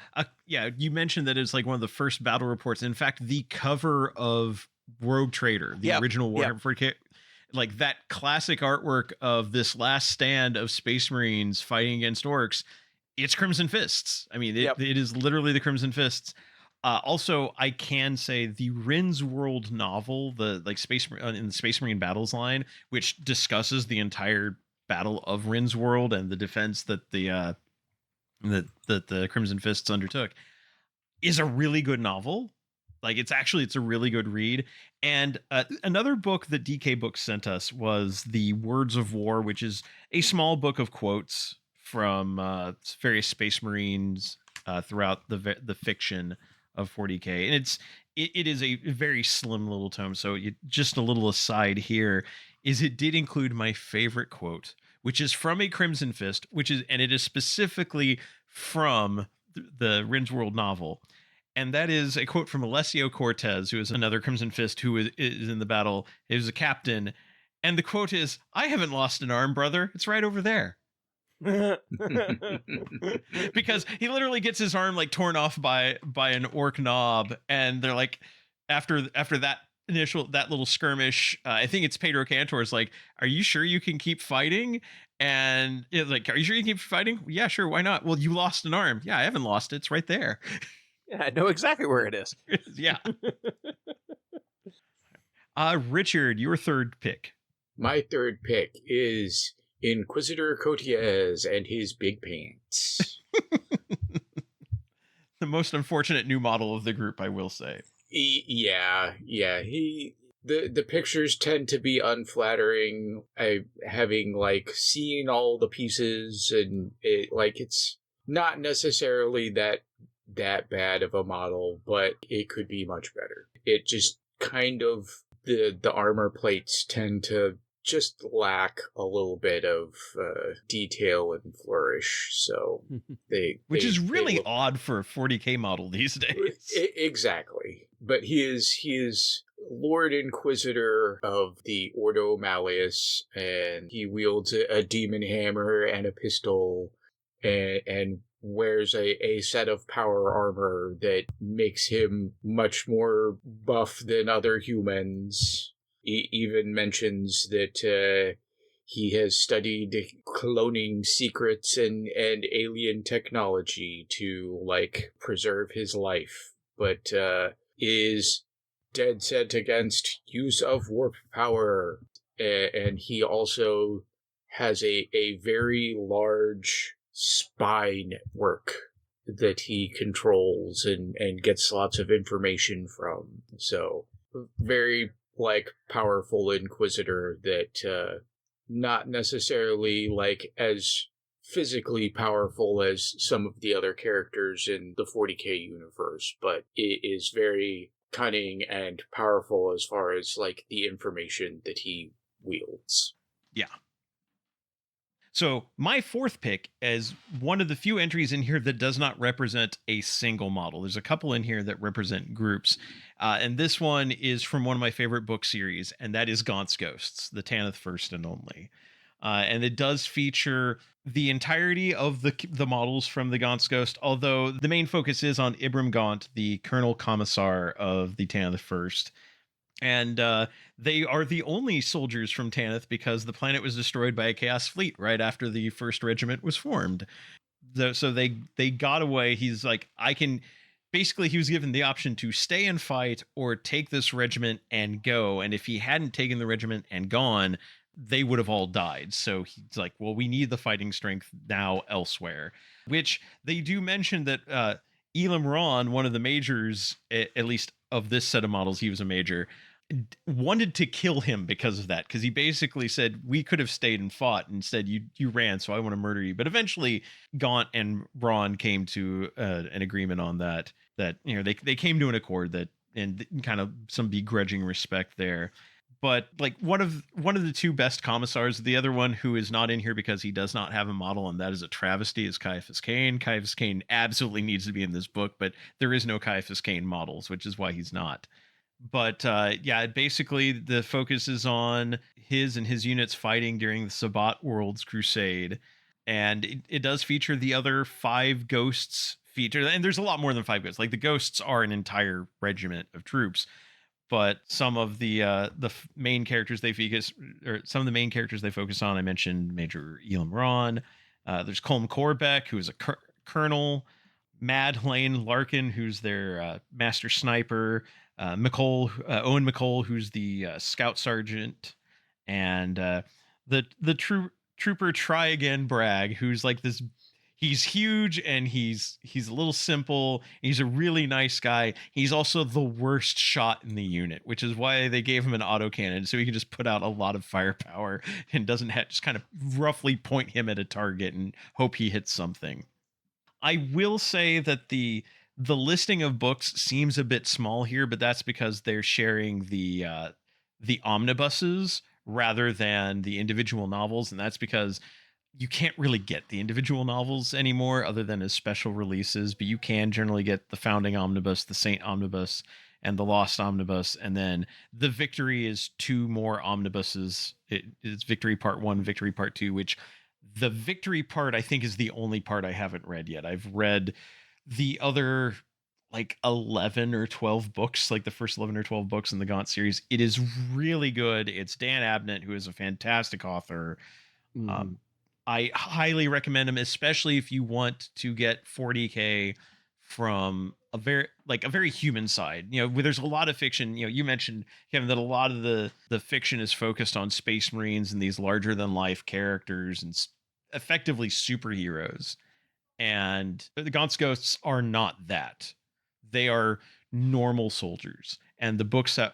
You mentioned that it's like one of the first battle reports. In fact, the cover of Rogue Trader, the original Warhammer 40K, like that classic artwork of this last stand of Space Marines fighting against orcs, it's Crimson Fists. I mean, it is literally the Crimson Fists. Also, I can say the Rindsworld novel, the like in the Space Marine Battles line, which discusses the entire Battle of Rindsworld and the defense that the Crimson Fists undertook, is a really good novel. Like it's a really good read. And another book that DK Books sent us was the Words of War, which is a small book of quotes from various Space Marines throughout the fiction of 40K. And it is a very slim little tome. So just a little aside here is it did include my favorite quote, which is from a Crimson Fist, and it is specifically from the Rindsworld novel. And that is a quote from Alessio Cortez, who is another Crimson Fist who is in the battle. He was a captain. And the quote is, "I haven't lost an arm, brother. It's right over there." Because he literally gets his arm like torn off by an orc knob, and they're like, after that little skirmish, I think it's Pedro Cantor's like, "Are you sure you can keep fighting?" And it's like, "Are you sure you can keep fighting?" "Yeah, sure, why not?" "Well, you lost an arm." "Yeah, I haven't lost it. It's right there." Yeah, I know exactly where it is. Yeah. Richard, your third pick. My third pick is Inquisitor Cotiez and his big pants. The most unfortunate new model of the group, I will say. Yeah. The pictures tend to be unflattering. Having like seen all the pieces, and it's not necessarily that bad of a model, but it could be much better. It just kind of the armor plates tend to just lack a little bit of detail and flourish, so which is really odd for a 40K model these days. Exactly. But he is Lord Inquisitor of the Ordo Malleus, and he wields a demon hammer and a pistol, and wears a set of power armor that makes him much more buff than other humans. He even mentions that he has studied cloning secrets and alien technology to like preserve his life, but is dead set against use of warp power, and he also has a very large spy network that he controls and gets lots of information from. So very like powerful Inquisitor that not necessarily like as physically powerful as some of the other characters in the 40K universe, but it is very cunning and powerful as far as like the information that he wields. Yeah. So my fourth pick is one of the few entries in here that does not represent a single model. There's a couple in here that represent groups. And this one is from one of my favorite book series, and that is Gaunt's Ghosts, the Tanith First and Only. And it does feature the entirety of the models from the Gaunt's Ghost, although the main focus is on Ibram Gaunt, the Colonel Commissar of the Tanith First. And they are the only soldiers from Tanith because the planet was destroyed by a Chaos Fleet right after the first regiment was formed. So they got away. He's like, basically he was given the option to stay and fight or take this regiment and go. And if he hadn't taken the regiment and gone, they would have all died. So he's like, well, we need the fighting strength now elsewhere, which they do mention that Elam Ron, one of the majors, at least of this set of models, he was a major, wanted to kill him because of that, because he basically said, we could have stayed and fought, instead you ran, so I want to murder you. But eventually Gaunt and Ron came to an agreement on that you know they came to an accord, that and kind of some begrudging respect there. But like one of the two best commissars, the other one who is not in here because he does not have a model, and that is a travesty, is Caiaphas Cain. Caiaphas Cain absolutely needs to be in this book, but there is no Caiaphas Cain models, which is why he's not. But yeah, basically the focus is on his and his units fighting during the Sabbat Worlds Crusade. And it does feature the other 5 ghosts feature. And there's a lot more than 5 ghosts. Like the ghosts are an entire regiment of troops. But some of the main characters they focus, or some of the main characters they focus on, I mentioned Major Elam Ron. There's Colm Corbeck, who is a colonel. Mad Lane Larkin, who's their master sniper. Owen McColl, who's the scout sergeant, and the trooper Try Again Bragg, who's like this. He's huge and he's a little simple. He's a really nice guy. He's also the worst shot in the unit, which is why they gave him an autocannon, so he can just put out a lot of firepower and doesn't have just kind of roughly point him at a target and hope he hits something. I will say that the listing of books seems a bit small here, but that's because they're sharing the omnibuses rather than the individual novels, and that's because you can't really get the individual novels anymore other than as special releases, but you can generally get the Founding Omnibus, the Saint Omnibus, and the Lost Omnibus. And then the Victory is 2 more omnibuses. It's Victory Part 1, Victory Part 2, which the Victory part I think is the only part I haven't read yet. I've read the other like 11 or 12 books, like the first 11 or 12 books in the Gaunt series. It is really good. It's Dan Abnett, who is a fantastic author. I highly recommend him, especially if you want to get 40K from a very human side. You know, where there's a lot of fiction. You know, you mentioned, Kevin, that a lot of the fiction is focused on Space Marines and these larger than life characters and effectively superheroes. And the Gaunt's Ghosts are not that. They are normal soldiers. And the books that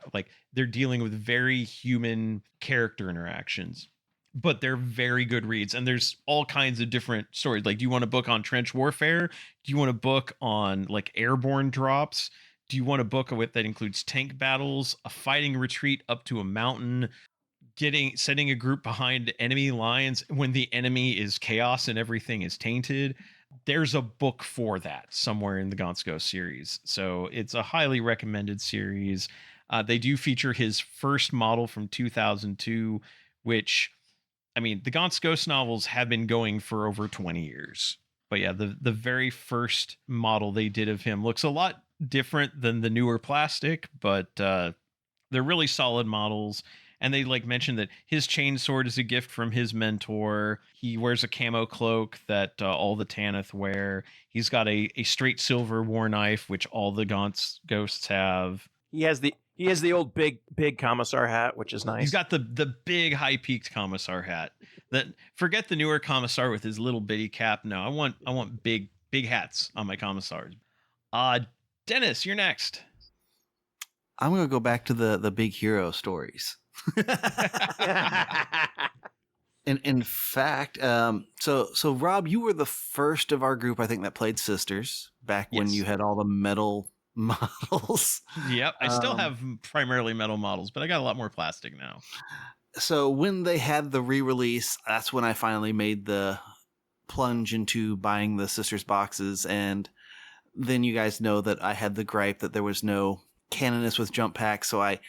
they're dealing with very human character interactions, but they're very good reads. And there's all kinds of different stories. Like, do you want a book on trench warfare? Do you want a book on like airborne drops? Do you want a book that includes tank battles, a fighting retreat up to a mountain, sending a group behind enemy lines when the enemy is chaos and everything is tainted? There's a book for that somewhere in the Gaunt's Ghost series. So it's a highly recommended series. They do feature his first model from 2002, which, I mean, the Gaunt's Ghost novels have been going for over 20 years. But yeah, the very first model they did of him looks a lot different than the newer plastic, but they're really solid models. And they mentioned that his chainsword is a gift from his mentor. He wears a camo cloak that all the Tanith wear. He's got a straight silver war knife, which all the Gaunt's Ghosts have. He has the old big commissar hat, which is nice. He's got the big high peaked commissar hat. That, forget the newer commissar with his little bitty cap. No, I want big hats on my commissars. Dennis, you're next. I'm gonna go back to the big hero stories. In fact, so Rob, you were the first of our group, I think, that played Sisters back when you had all the metal models. Yep, I still have primarily metal models, but I got a lot more plastic now. So when they had the re-release, that's when I finally made the plunge into buying the Sisters boxes. And then you guys know that I had the gripe that there was no Canonist with jump packs, so I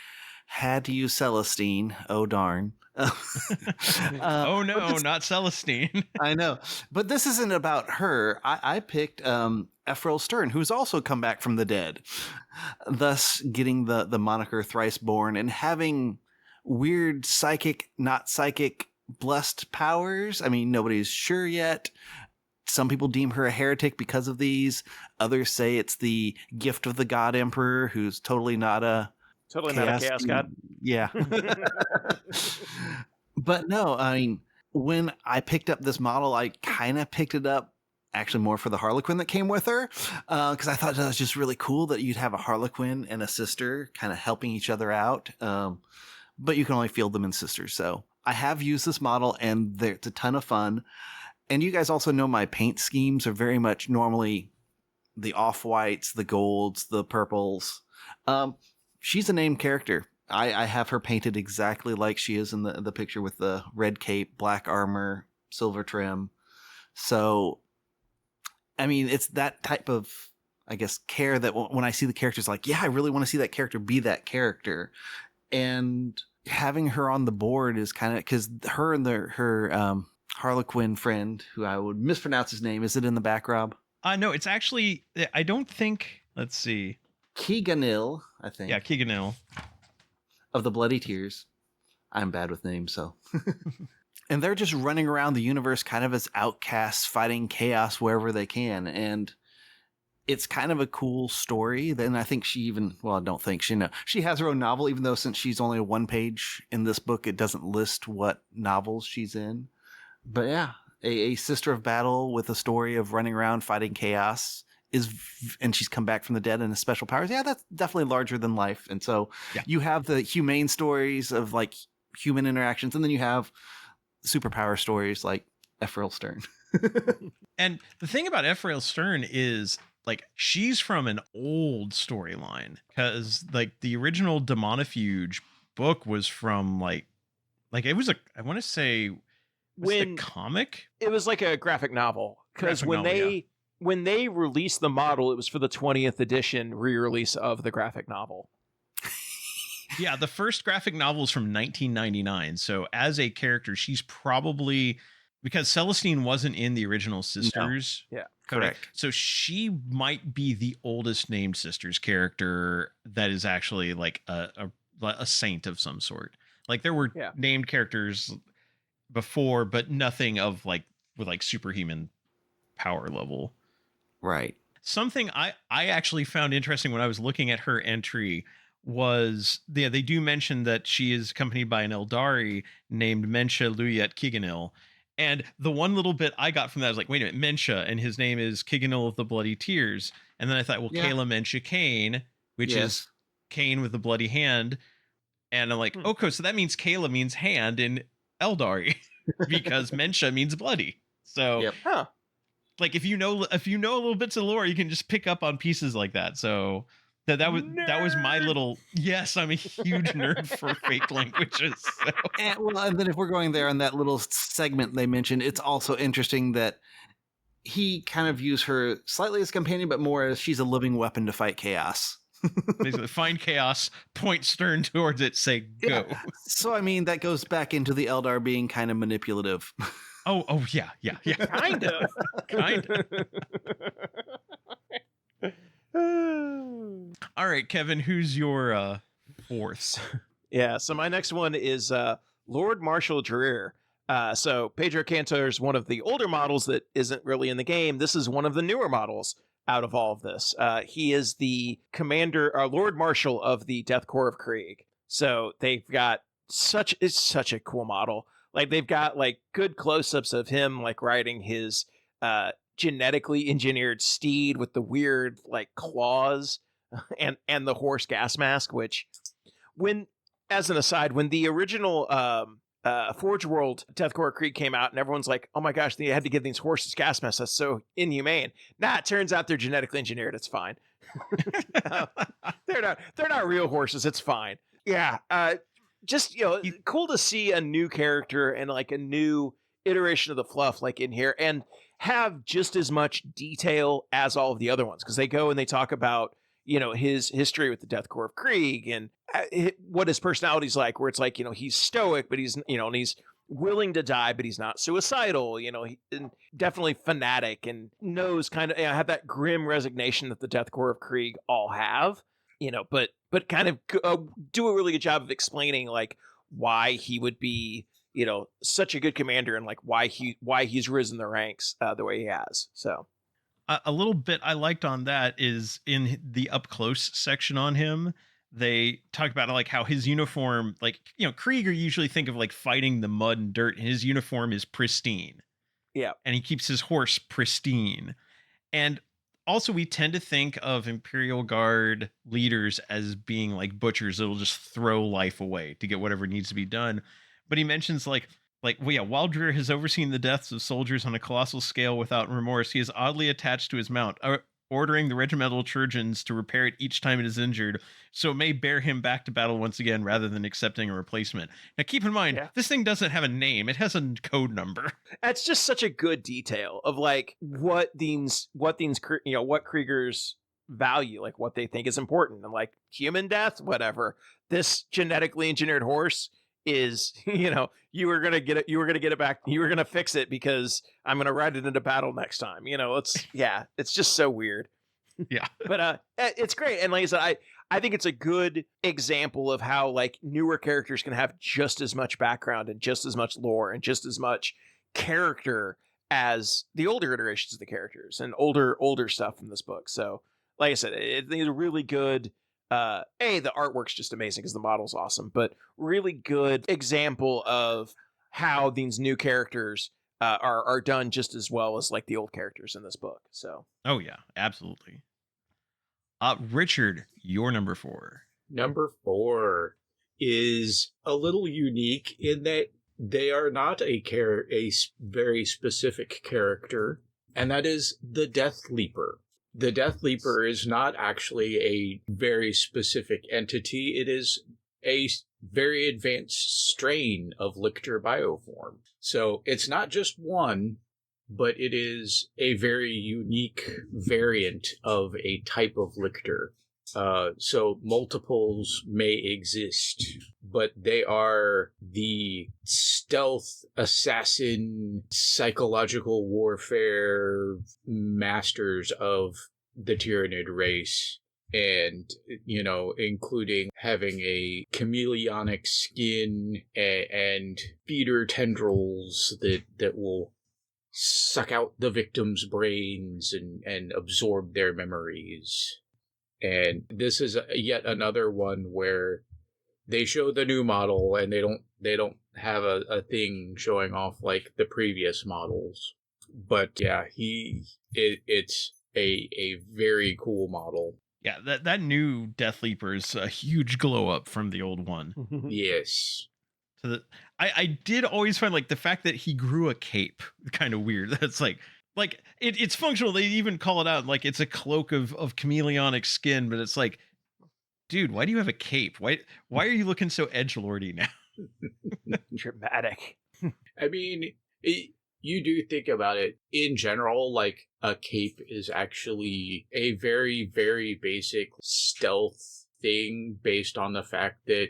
had to use Celestine. Oh, darn. Oh, no, not Celestine. I know. But this isn't about her. I picked Ephrael Stern, who's also come back from the dead, thus getting the moniker Thrice Born and having weird psychic, not psychic, blessed powers. I mean, nobody's sure yet. Some people deem her a heretic because of these. Others say it's the gift of the God Emperor, who's totally not a chaos god. Yeah. But no, I mean, when I picked up this model, I kind of picked it up actually more for the Harlequin that came with her, because I thought that was just really cool that you'd have a Harlequin and a sister kind of helping each other out. But you can only field them in Sisters. So I have used this model, and it's a ton of fun. And you guys also know my paint schemes are very much normally the off-whites, the golds, the purples. She's a named character. I have her painted exactly like she is in the picture, with the red cape, black armor, silver trim. So, I mean, it's that type of, I guess, care that when I see the characters, like, yeah, I really want to see that character be that character. And having her on the board is kind of, because her and her Harlequin friend, who I would mispronounce his name. Is it in the back, Rob? No, it's actually, I don't think, let's see. Keeganil, I think. Yeah, Keeganil. Of the Bloody Tears. I'm bad with names, so. And they're just running around the universe kind of as outcasts, fighting chaos wherever they can. And it's kind of a cool story. Then I think she has her own novel, even though since she's only a one page in this book, it doesn't list what novels she's in. But yeah, a sister of battle with a story of running around fighting chaos and she's come back from the dead and has special powers. Yeah, that's definitely larger than life. And so you have the humane stories of like human interactions, and then you have superpower stories like Ephrael Stern. And the thing about Ephrael Stern is, like, she's from an old storyline, because like the original Demonifuge book was from like it was I want to say the comic? It was like a graphic novel. Because Graphic when they released the model, it was for the 20th edition re-release of the graphic novel. Yeah, the first graphic novel is from 1999. So as a character, she's probably, because Celestine wasn't in the original Sisters. Yeah, correct. So she might be the oldest named Sisters character that is actually like a saint of some sort. Like there were named characters before, but nothing of like with like superhuman power level. Right. Something I actually found interesting when I was looking at her entry was they do mention that she is accompanied by an Eldari named Mensha Luyet Kiganil. And the one little bit I got from that was like, wait a minute, Mensha, and his name is Kiganil of the Bloody Tears. And then I thought, well, Kayla Mensha Kane, which is Kane with the bloody hand. And I'm like, okay, so that means Kayla means hand in Eldari because Mensha means bloody. So like if you know a little bits of lore, you can just pick up on pieces like that. So that was my little, yes, I'm a huge nerd for fake languages. So. And then if we're going there on that little segment they mentioned, it's also interesting that he kind of views her slightly as companion, but more as she's a living weapon to fight chaos. Basically, find chaos, point stern towards it, say go. Yeah. So I mean that goes back into the Eldar being kind of manipulative. Oh yeah. Kind of. All right, Kevin, who's your fourth? Yeah, so my next one is Lord Marshal Dreer. So Pedro Cantor is one of the older models that isn't really in the game. This is one of the newer models out of all of this. He is the commander, Lord Marshal of the Death Corps of Krieg. So they've got it's such a cool model. Like they've got like good close-ups of him like riding his genetically engineered steed with the weird like claws and the horse gas mask, which as an aside, when the original Forge World Death Corps Krieg came out and everyone's like, oh my gosh, they had to give these horses gas masks, that's so inhumane. Nah, it turns out they're genetically engineered, it's fine. They're not real horses, it's fine. Yeah, just, cool to see a new character and like a new iteration of the fluff like in here and have just as much detail as all of the other ones, because they go and they talk about his history with the Death Corps of Krieg and what his personality's like, where it's like, he's stoic, but he's, and he's willing to die, but he's not suicidal, and definitely fanatic and knows kind of, have that grim resignation that the Death Corps of Krieg all have, but kind of do a really good job of explaining like why he would be, such a good commander and like why he's risen the ranks the way he has. So a little bit I liked on that is in the up close section on him. They talked about like how his uniform, like, Krieger usually think of like fighting the mud and dirt, and his uniform is pristine. Yeah. And he keeps his horse pristine. And also we tend to think of Imperial Guard leaders as being like butchers that'll just throw life away to get whatever needs to be done. But he mentions while Dreer has overseen the deaths of soldiers on a colossal scale without remorse, he is oddly attached to his mount, ordering the regimental Trojans to repair it each time it is injured, so it may bear him back to battle once again rather than accepting a replacement. Now, keep in mind, this thing doesn't have a name; it has a code number. That's just such a good detail of like what Kriegers value, like what they think is important, and like human death, whatever. This genetically engineered horse is, you were gonna get it back, you were gonna fix it because I'm gonna ride it into battle next time. It's just so weird. Yeah. But it's great. And like I said, I think it's a good example of how like newer characters can have just as much background and just as much lore and just as much character as the older iterations of the characters and older stuff from this book. So like I said, it's a really good the artwork's just amazing because the model's awesome, but really good example of how these new characters are done just as well as like the old characters in this book. So oh yeah, absolutely. Richard, your number 4. Number 4 is a little unique in that they are not a very specific character, and that is the Death Leaper. The Death Leaper is not actually a very specific entity. It is a very advanced strain of lictor bioform. So it's not just one, but it is a very unique variant of a type of lictor. So multiples may exist, but they are the stealth, assassin, psychological warfare masters of the Tyranid race. And, including having a chameleonic skin and feeder tendrils that will suck out the victim's brains and absorb their memories. And this is yet another one where they show the new model and they don't have a thing showing off like the previous models. But yeah, it's a very cool model. Yeah, that new Death Leaper is a huge glow up from the old one. Yes. So I did always find like the fact that he grew a cape kind of weird. That's like it's functional. They even call it out like it's a cloak of chameleonic skin, but it's like, dude, why do you have a cape? Why are you looking so edgelordy now? Dramatic. I mean, you do think about it in general, like a cape is actually a very, very basic stealth thing based on the fact that,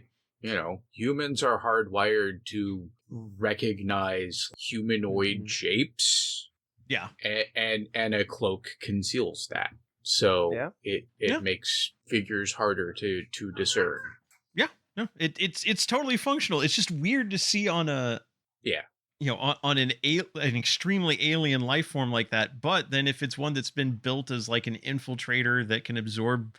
humans are hardwired to recognize humanoid shapes. Yeah. And a cloak conceals that. So Yeah. it makes figures harder to discern. Yeah. No, it's totally functional. It's just weird to see on a on an extremely alien life form like that. But then if it's one that's been built as like an infiltrator that can absorb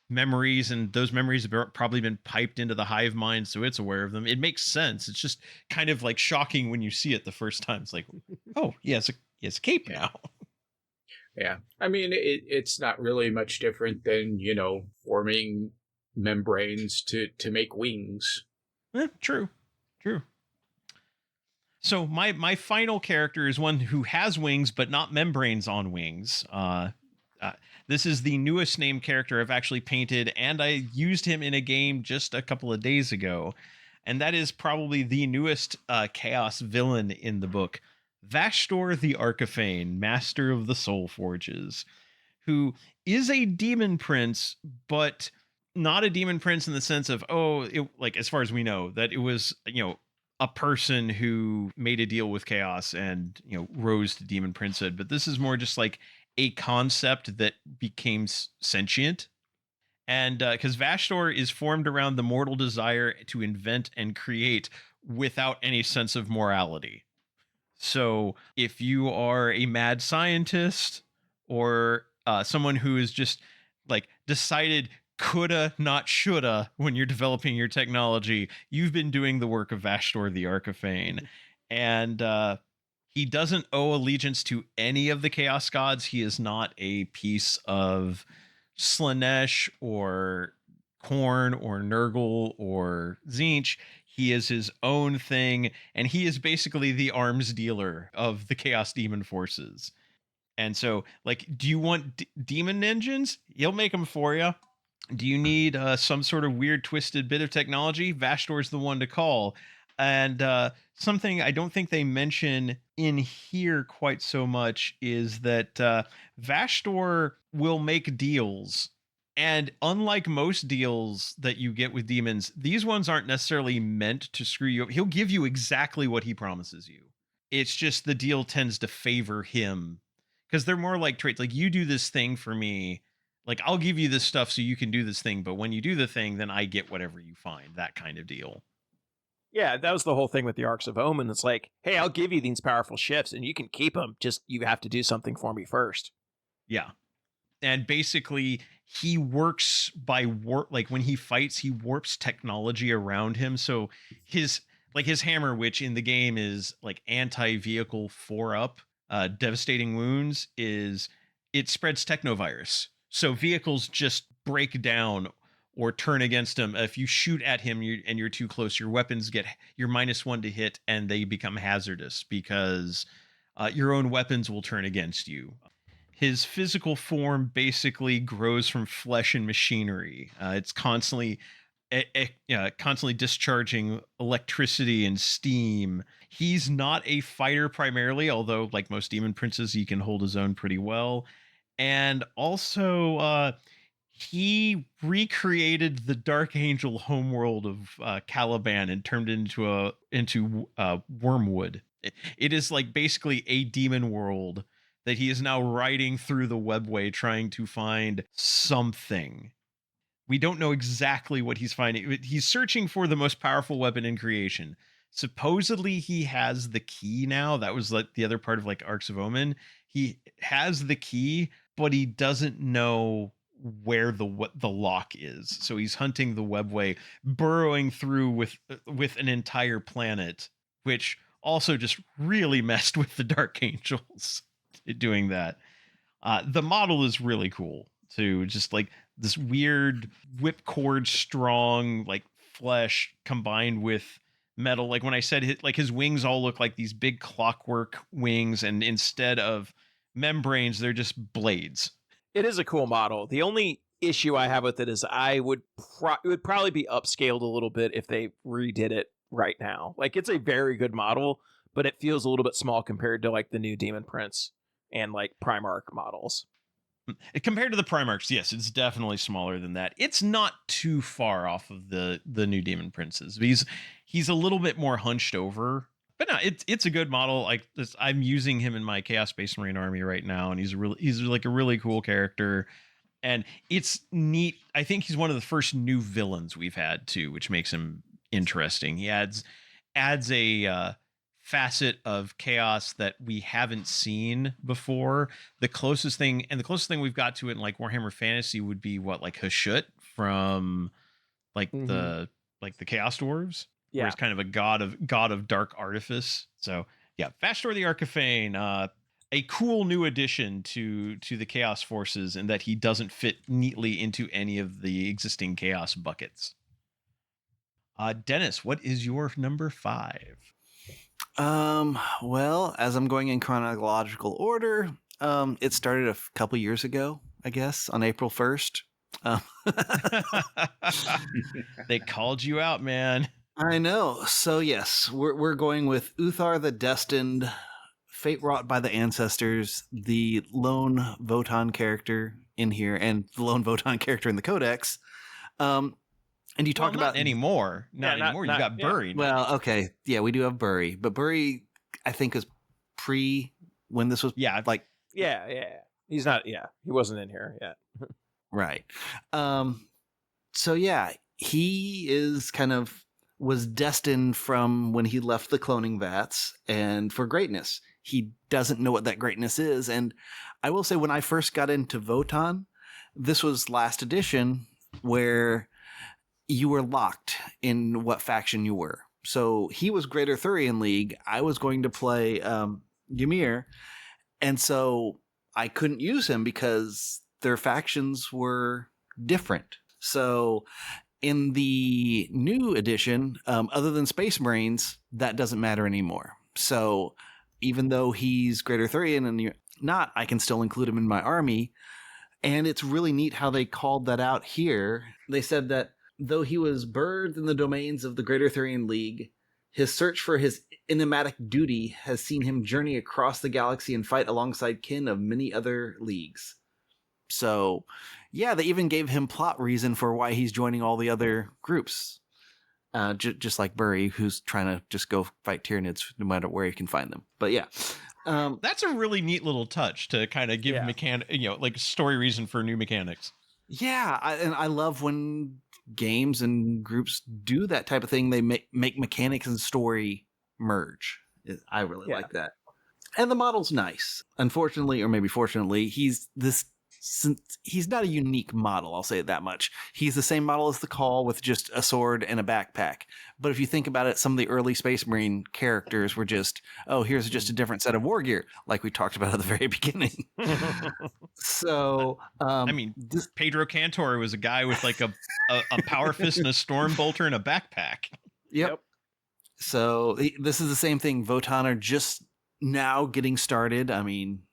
memories, and those memories have probably been piped into the hive mind, so it's aware of them, it makes sense. It's just kind of like shocking when you see it the first time. It's like, oh, he has a cape now. Yeah. I mean, it's not really much different than, forming membranes to make wings. True. So my final character is one who has wings, but not membranes on wings. This is the newest named character I've actually painted, and I used him in a game just a couple of days ago. And that is probably the newest chaos villain in the book, Vashtor the Archifane, Master of the Soul Forges, who is a demon prince, but not a demon prince in the sense of, as far as we know, that it was, a person who made a deal with chaos and, rose to demon princehood. But this is more just like a concept that became sentient. And because Vashtor is formed around the mortal desire to invent and create without any sense of morality. So if you are a mad scientist or someone who is just like decided coulda, not shoulda when you're developing your technology, you've been doing the work of Vashtor the Archifane. And he doesn't owe allegiance to any of the Chaos Gods. He is not a piece of Slanesh or Khorne or Nurgle or Tzeentch. He is his own thing, and he is basically the arms dealer of the Chaos Demon forces. And so, like, do you want demon engines? He'll make them for you. Do you need some sort of weird twisted bit of technology? Vashtor's the one to call. And something I don't think they mention in here quite so much is that Vashtor will make deals. And unlike most deals that you get with demons, these ones aren't necessarily meant to screw you up. He'll give you exactly what he promises you. It's just the deal tends to favor him because they're more like traits. Like, you do this thing for me. Like, I'll give you this stuff so you can do this thing. But when you do the thing, then I get whatever you find. That kind of deal. Yeah, that was the whole thing with the Arcs of Omen. It's like, hey, I'll give you these powerful shifts and you can keep them. Just you have to do something for me first. Yeah. And basically, he works by like when he fights, he warps technology around him. So his hammer, which in the game is like anti-vehicle 4-up, devastating wounds, it spreads technovirus. So vehicles just break down or turn against him. If you shoot at him and you're too close, your weapons get your -1 to hit and they become hazardous because your own weapons will turn against you. His physical form basically grows from flesh and machinery. It's constantly constantly discharging electricity and steam. He's not a fighter primarily, although like most demon princes, he can hold his own pretty well. And also, he recreated the Dark Angel homeworld of Caliban and turned it into Wormwood. It is like basically a demon world that he is now riding through the webway trying to find something. We don't know exactly what he's finding. He's searching for the most powerful weapon in creation. Supposedly he has the key now. That was like the other part of like Arcs of Omen. He has the key, but he doesn't know where the lock is. So he's hunting the webway, burrowing through with an entire planet, which also just really messed with the Dark Angels doing that. The model is really cool too. Just like this weird whipcord strong like flesh combined with metal. Like when I said his wings all look like these big clockwork wings, and instead of membranes, they're just blades. It is a cool model. The only issue I have with it is it would probably be upscaled a little bit if they redid it right now. Like it's a very good model, but it feels a little bit small compared to like the new Demon Prince and like Primarch models. Compared to the Primarchs, yes, it's definitely smaller than that. It's not too far off of the new Demon Princes. He's a little bit more hunched over, but no, it's a good model. Like this, I'm using him in my Chaos Space Marine army right now, and he's like a really cool character, and it's neat. I think he's one of the first new villains we've had too, which makes him interesting. He adds a facet of chaos that we haven't seen before. The closest thing we've got to it in like Warhammer Fantasy would be like Hashut from like the Chaos Dwarves. Yeah, where he's kind of a god of dark artifice. So yeah, Vastor the Archifane, a cool new addition to the Chaos forces, in that he doesn't fit neatly into any of the existing Chaos buckets. Dennis, what is your number 5? Well, as I'm going in chronological order, it started a couple years ago, I guess, on April 1st. They called you out, man. I know. So yes, we're going with Uthar the Destined, fate wrought by the ancestors, the lone Votann character in here, and the lone Votann character in the Codex. And you talked about anymore. Not anymore. You got buried. Well, okay, yeah, we do have Bury, but Bury, I think, is pre when this was. Yeah. He's not. Yeah, he wasn't in here yet. Right. So yeah, he is was destined from when he left the cloning vats and for greatness. He doesn't know what that greatness is, and I will say when I first got into Votann, this was last edition where you were locked in what faction you were. So he was Greater Thurian League. I was going to play Ymir, and so I couldn't use him because their factions were different. So in the new edition, other than Space Marines, that doesn't matter anymore. So even though he's Greater Thurian and you're not, I can still include him in my army. And it's really neat how they called that out here. They said that though he was birthed in the domains of the Greater Thurian League, his search for his enigmatic duty has seen him journey across the galaxy and fight alongside kin of many other leagues. So, yeah, they even gave him plot reason for why he's joining all the other groups. Just like Bury, who's trying to just go fight Tyranids no matter where he can find them. But yeah. That's a really neat little touch to kind of give like story reason for new mechanics. Yeah, and I love when games and groups do that type of thing. They make mechanics and story merge. I really like that. And the model's nice. Unfortunately, or maybe fortunately, he's not a unique model, I'll say it that much. He's the same model as the Call with just a sword and a backpack. But if you think about it, some of the early Space Marine characters were just, here's just a different set of war gear, like we talked about at the very beginning. So, Pedro Cantor was a guy with like a power fist and a storm bolter and a backpack. Yep. So this is the same thing. Votann are just now getting started. I mean,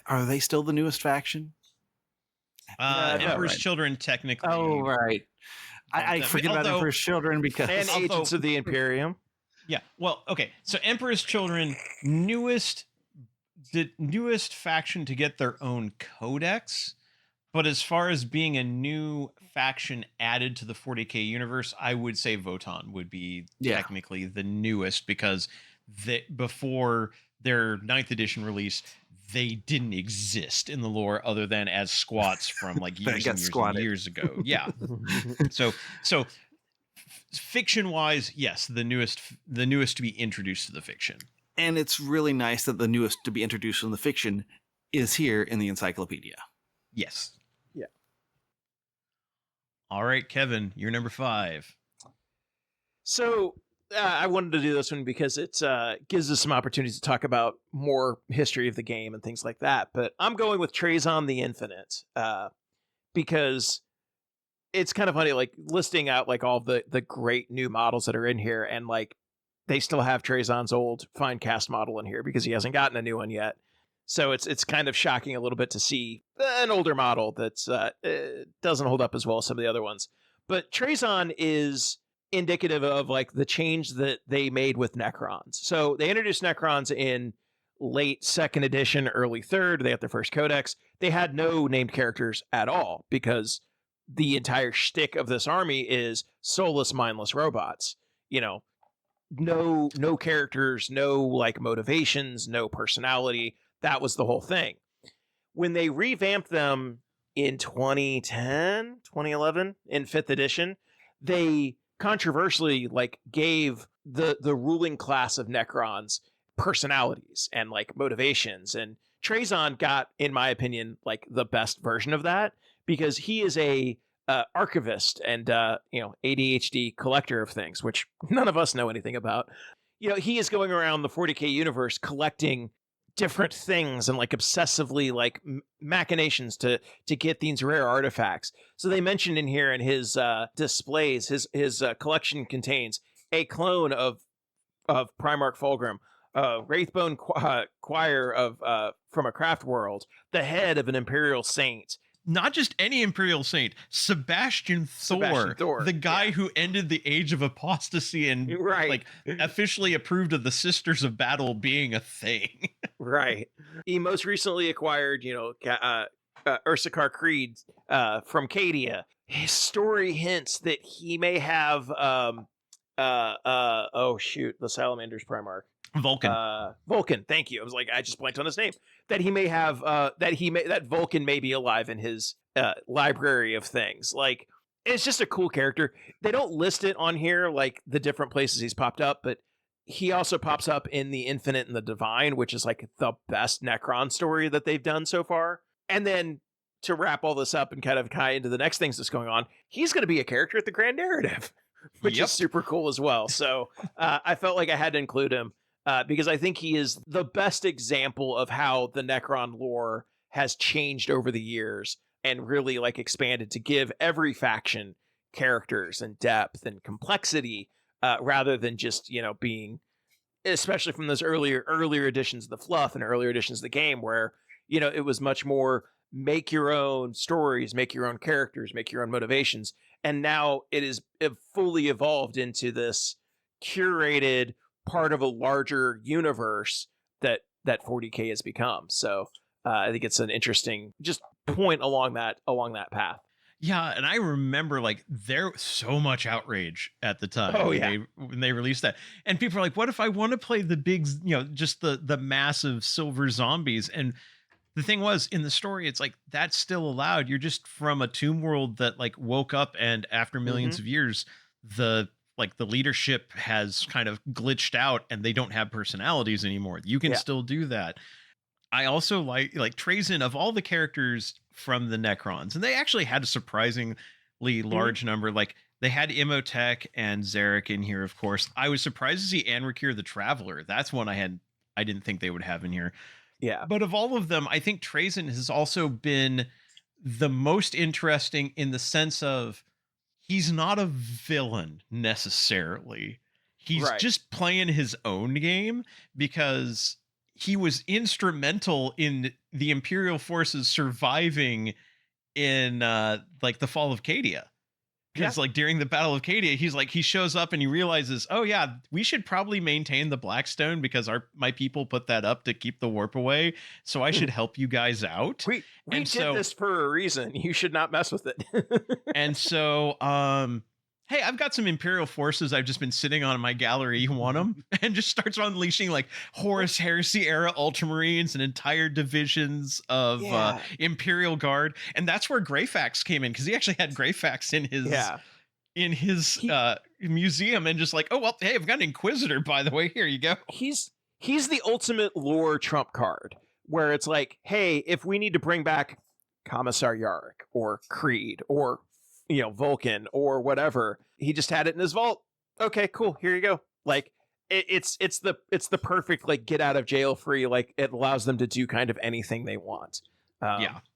are they still the newest faction? no, Emperor's right. Children technically. Oh, right. I them. forget about Although- Emperor's Children because And Agents of the Imperium. Yeah. Well, okay. So Emperor's Children, the newest faction to get their own codex. But as far as being a new faction added to the 40K universe, I would say Votann would be technically the newest, because before their 9th edition release, they didn't exist in the lore other than as squats from like years and years and years ago. Yeah. So fiction wise, yes, the newest to be introduced to the fiction. And it's really nice that the newest to be introduced in the fiction is here in the encyclopedia. Yes. Yeah. All right, Kevin, you're number 5. So I wanted to do this one because it gives us some opportunities to talk about more history of the game and things like that. But I'm going with Trazon the Infinite because it's kind of funny, like listing out like all the great new models that are in here, and like they still have Trazon's old fine cast model in here because he hasn't gotten a new one yet. So it's kind of shocking a little bit to see an older model that's doesn't hold up as well as some of the other ones. But Trazon is indicative of like the change that they made with Necrons. So they introduced Necrons in late 2nd edition, early 3rd. They had their first codex. They had no named characters at all because the entire shtick of this army is soulless, mindless robots. You know, no characters, no like motivations, no personality. That was the whole thing. When they revamped them in 2010, 2011 in 5th edition, they controversially like gave the ruling class of Necrons personalities and like motivations. And Trazon got, in my opinion, like the best version of that because he is a archivist and ADHD collector of things, which none of us know anything about. You know, he is going around the 40K universe collecting different things and like obsessively like machinations to get these rare artifacts. So they mentioned in here in his displays, his collection contains a clone of Primarch Fulgrim, Wraithbone choir of from a craft world, the head of an Imperial Saint. Not just any Imperial Saint, Sebastian Thor, the guy who ended the Age of Apostasy and like officially approved of the Sisters of Battle being a thing. Right. He most recently acquired, Ursarkar Creed from Cadia. His story hints that he may have the Salamander's Primarch. Vulcan, thank you. I was like, I just blanked on his name. That he may have that Vulcan may be alive in his library of things. Like, it's just a cool character. They don't list it on here like the different places he's popped up, but he also pops up in the Infinite and the Divine, which is like the best Necron story that they've done so far. And then to wrap all this up and kind of tie into the next things that's going on, he's going to be a character at the Grand Narrative, which is super cool as well. So I felt like I had to include him. Because I think he is the best example of how the Necron lore has changed over the years and really like expanded to give every faction characters and depth and complexity rather than just, being, especially from those earlier editions of the fluff and earlier editions of the game where, it was much more make your own stories, make your own characters, make your own motivations. And now it is fully evolved into this curated part of a larger universe that 40K has become. So I think it's an interesting just point along that path. Yeah, and I remember like there was so much outrage at the time when they released that. And people are like, what if I want to play the big, just the massive silver zombies? And the thing was, in the story, it's like that's still allowed. You're just from a tomb world that like woke up, and after millions of years, the leadership has kind of glitched out and they don't have personalities anymore. You can still do that. I also like Trazon, of all the characters from the Necrons, and they actually had a surprisingly large number. Like they had Imhotep and Zarek in here, of course. I was surprised to see Anrakir the Traveler. That's one I didn't think they would have in here. Yeah. But of all of them, I think Trazon has also been the most interesting in the sense of he's not a villain necessarily. He's just playing his own game because he was instrumental in the Imperial forces surviving in like the Fall of Cadia. Because like during the Battle of Cadia, he shows up and he realizes, oh yeah, we should probably maintain the Blackstone because my people put that up to keep the warp away. So I should help you guys out. We did this for a reason. You should not mess with it. And so, hey, I've got some Imperial forces I've just been sitting on in my gallery. You want them? And just starts unleashing like Horus Heresy era Ultramarines and entire divisions of Imperial Guard. And that's where Greyfax came in, because he actually had Greyfax in his museum, and just like, oh, well, hey, I've got an Inquisitor, by the way. Here you go. He's the ultimate lore trump card, where it's like, hey, if we need to bring back Commissar Yarrick or Creed or Vulcan or whatever, he just had it in his vault. Okay, cool. Here you go. Like it's the perfect like get out of jail free. Like it allows them to do kind of anything they want.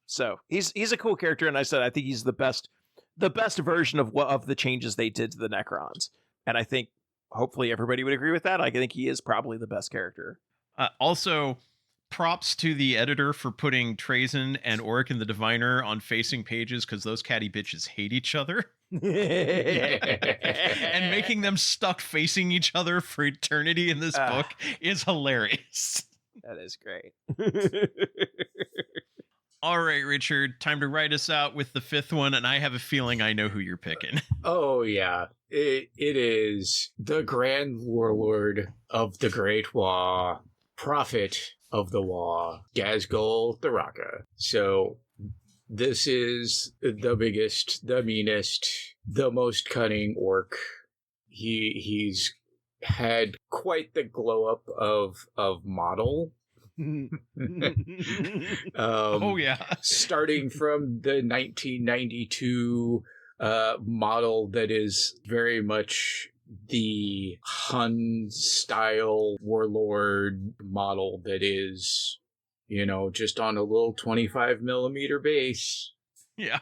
So he's a cool character, and I think he's the best version of the changes they did to the Necrons. And I think hopefully everybody would agree with that. I think he is probably the best character. Also, props to the editor for putting Trazyn and Oric and the Diviner on facing pages, because those catty bitches hate each other. And making them stuck facing each other for eternity in this book is hilarious. That is great. All right, Richard, time to write us out with the fifth one, and I have a feeling I know who you're picking. Oh, yeah. It is the Grand Warlord of the Great Wa, Prophet of the Wa, Ghazghkull RoeTaKa. So this is the biggest, the meanest, the most cunning orc. He's had quite the glow up of model. Oh yeah. Starting from the 1992 model that is very much the Hun style warlord model that is, just on a little 25 millimeter base. Yeah.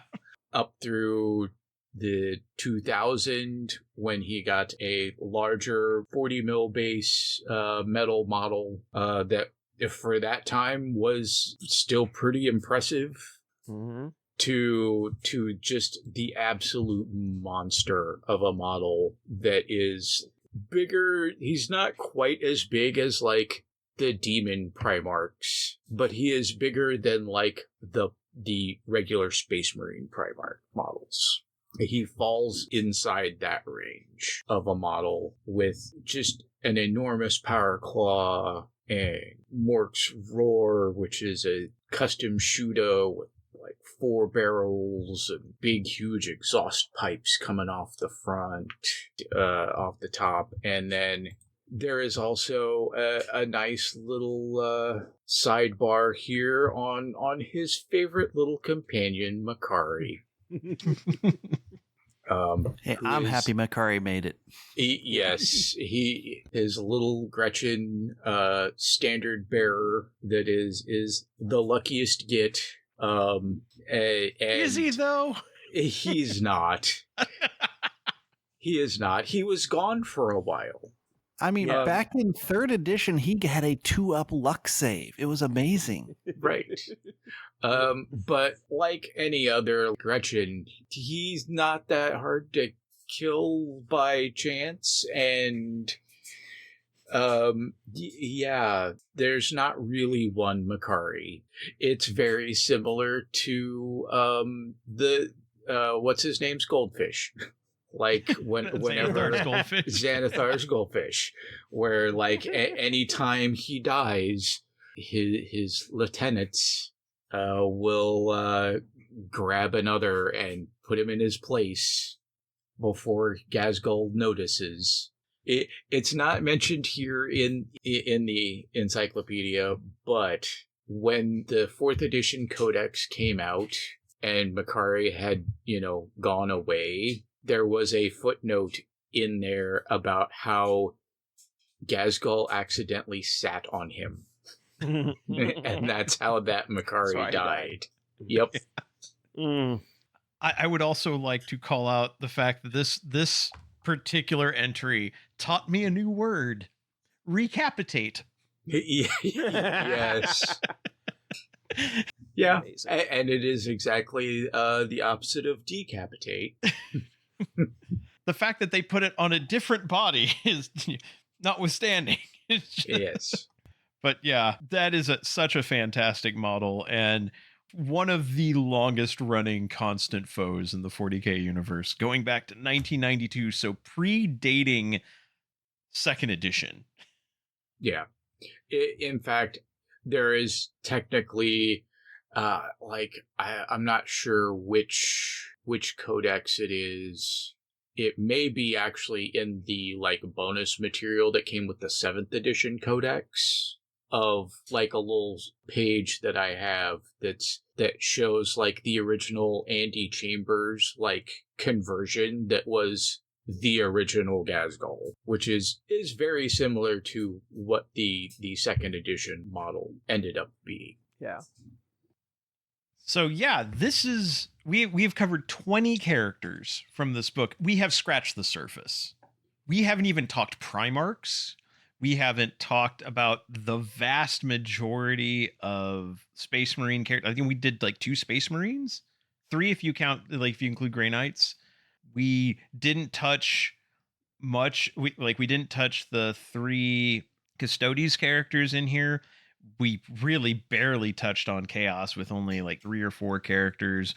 Up through the 2000 when he got a larger 40 mil base metal model that for that time was still pretty impressive. Mm-hmm. To just the absolute monster of a model that is bigger. He's not quite as big as like the demon Primarchs, but he is bigger than like the regular Space Marine Primarch models. He falls inside that range of a model with just an enormous power claw and Mork's Roar, which is a custom Shudo with like 4 barrels and big, huge exhaust pipes coming off the front, off the top. And then there is also a nice little sidebar here on his favorite little companion, Makari. Hey, I'm happy Makari made it. Yes, his little Gretchen standard bearer that is the luckiest git. And is he though? He's not. He is not. He was gone for a while. I mean, back in 3rd edition, he had a 2-up luck save. It was amazing. Right. But like any other Gretchen, he's not that hard to kill by chance, and there's not really one Makari. It's very similar to the what's his name's Goldfish. Like whenever Xanathar's Goldfish, where like any time he dies, his lieutenants will grab another and put him in his place before Ghazghkull notices. It's not mentioned here in the encyclopedia, but when the 4th edition codex came out and Makari had, gone away, there was a footnote in there about how Ghazghkull accidentally sat on him. And that's how that Makari died. Yep. I would also like to call out the fact that this particular entry taught me a new word: recapitate. Yes. Yeah, Amazing. and it is exactly the opposite of decapitate. The fact that they put it on a different body is notwithstanding. Yes. But yeah, that is such a fantastic model and one of the longest running constant foes in the 40K universe, going back to 1992, so predating second edition. Yeah. In fact, there is technically, I'm not sure which codex it is. It may be actually in the like bonus material that came with the 7th edition codex, of like a little page that I have that shows like the original Andy Chambers like conversion that was the original Gazgul, which is very similar to what the second edition model ended up being. Yeah. So yeah, this is we've covered 20 characters from this book. We have scratched the surface. We haven't even talked Primarchs. We haven't talked about the vast majority of Space Marine characters. I think we did like 2 Space Marines, 3 if you count, like if you include Grey Knights. We didn't touch much. We didn't touch the 3 Custodes characters in here. We really barely touched on Chaos with only like 3 or 4 characters.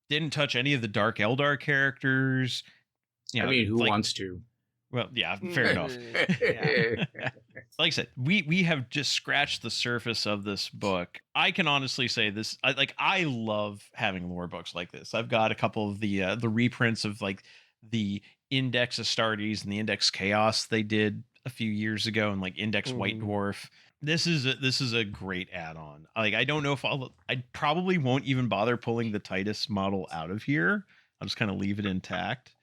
Didn't touch any of the Dark Eldar characters. I mean, who wants to? Well, yeah, fair enough. Yeah. Like I said, we have just scratched the surface of this book. I can honestly say this. I love having lore books like this. I've got a couple of the reprints of like the Index Astartes and the Index Chaos they did a few years ago, and like Index White Dwarf. This is a great add-on. Like, I don't know if I probably won't even bother pulling the Titus model out of here. I'll just kind of leave it intact.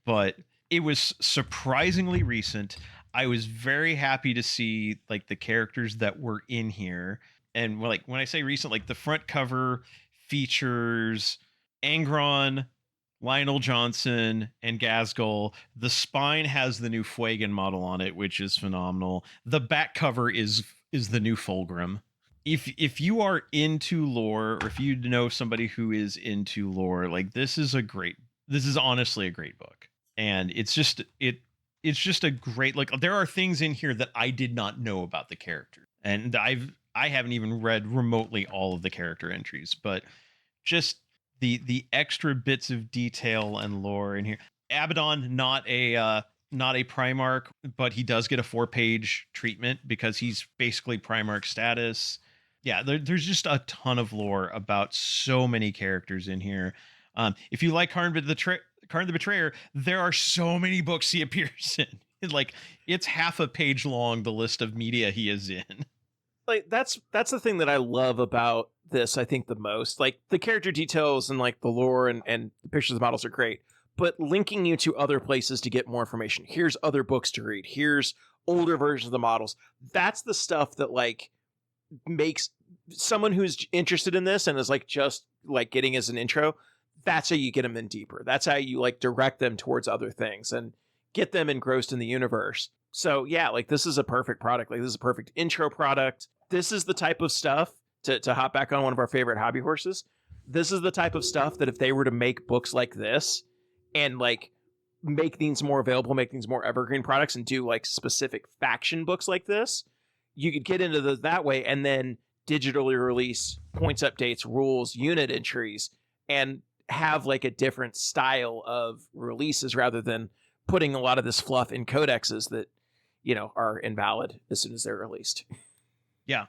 But it was surprisingly recent. I was very happy to see like the characters that were in here. And like when I say recent, like the front cover features Angron, Lionel Johnson, and Gazgul. The spine has the new Fuegan model on it, which is phenomenal. The back cover is the new Fulgrim. If you are into lore, or if you know somebody who is into lore, like this is honestly a great book. And it's just a great, like, there are things in here that I did not know about the character. And I haven't even read remotely all of the character entries, but just the extra bits of detail and lore in here. Abaddon, not a Primarch, but he does get a 4-page treatment because he's basically Primarch status. Yeah, there's just a ton of lore about so many characters in here. If you like Karn the Betrayer, there are so many books he appears in. Like, it's half a page long, the list of media he is in. Like that's the thing that I love about this, I think, the most. Like, the character details and like the lore and the pictures of the models are great, but linking you to other places to get more information. Here's other books to read. Here's older versions of the models. That's the stuff that like makes someone who's interested in this and is like just like getting as an intro. That's how you get them in deeper. That's how you like direct them towards other things and get them engrossed in the universe. So yeah, like this is a perfect product. Like this is a perfect intro product. This is the type of stuff to hop back on one of our favorite hobby horses. This is the type of stuff that if they were to make books like this and like make things more available, make things more evergreen products and do like specific faction books like this, you could get into that way and then digitally release points updates, rules, unit entries, and have like a different style of releases rather than putting a lot of this fluff in codexes that, you know, are invalid as soon as they're released. Yeah.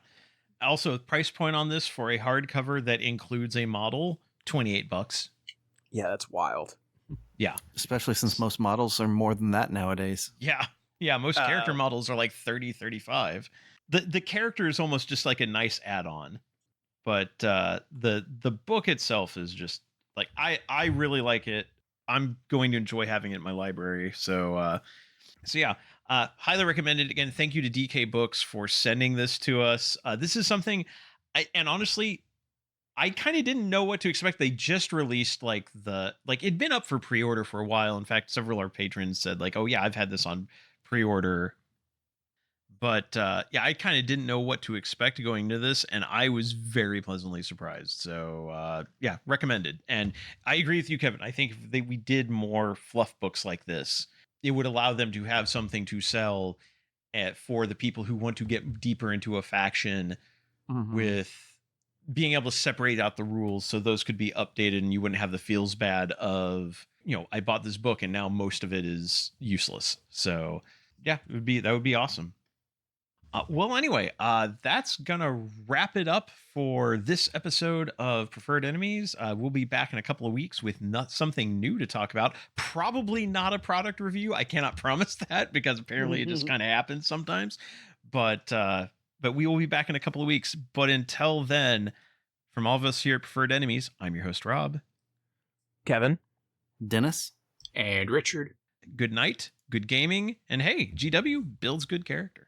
Also, price point on this for a hardcover that includes a model, $28. Yeah, that's wild. Yeah. Especially since most models are more than that nowadays. Yeah. Yeah, most character models are like 30, 35. The character is almost just like a nice add-on. But the book itself is just like, I really like it. I'm going to enjoy having it in my library. So yeah, highly recommend it. Again, thank you to DK Books for sending this to us. This is something, and honestly, I kind of didn't know what to expect. They just released it'd been up for pre-order for a while. In fact, several of our patrons said like, oh yeah, I've had this on pre-order. But yeah, I kind of didn't know what to expect going into this, and I was very pleasantly surprised. So yeah, recommended. And I agree with you, Kevin. I think if we did more fluff books like this, it would allow them to have something to sell for the people who want to get deeper into a faction with being able to separate out the rules so those could be updated and you wouldn't have the feels bad of, I bought this book and now most of it is useless. So yeah, that would be awesome. Well, anyway, that's gonna wrap it up for this episode of Preferred Enemies. We'll be back in a couple of weeks with something new to talk about. Probably not a product review. I cannot promise that because apparently it just kind of happens sometimes. But we will be back in a couple of weeks. But until then, from all of us here at Preferred Enemies, I'm your host, Rob. Kevin. Dennis. And Richard. Good night, good gaming, and hey, GW builds good character.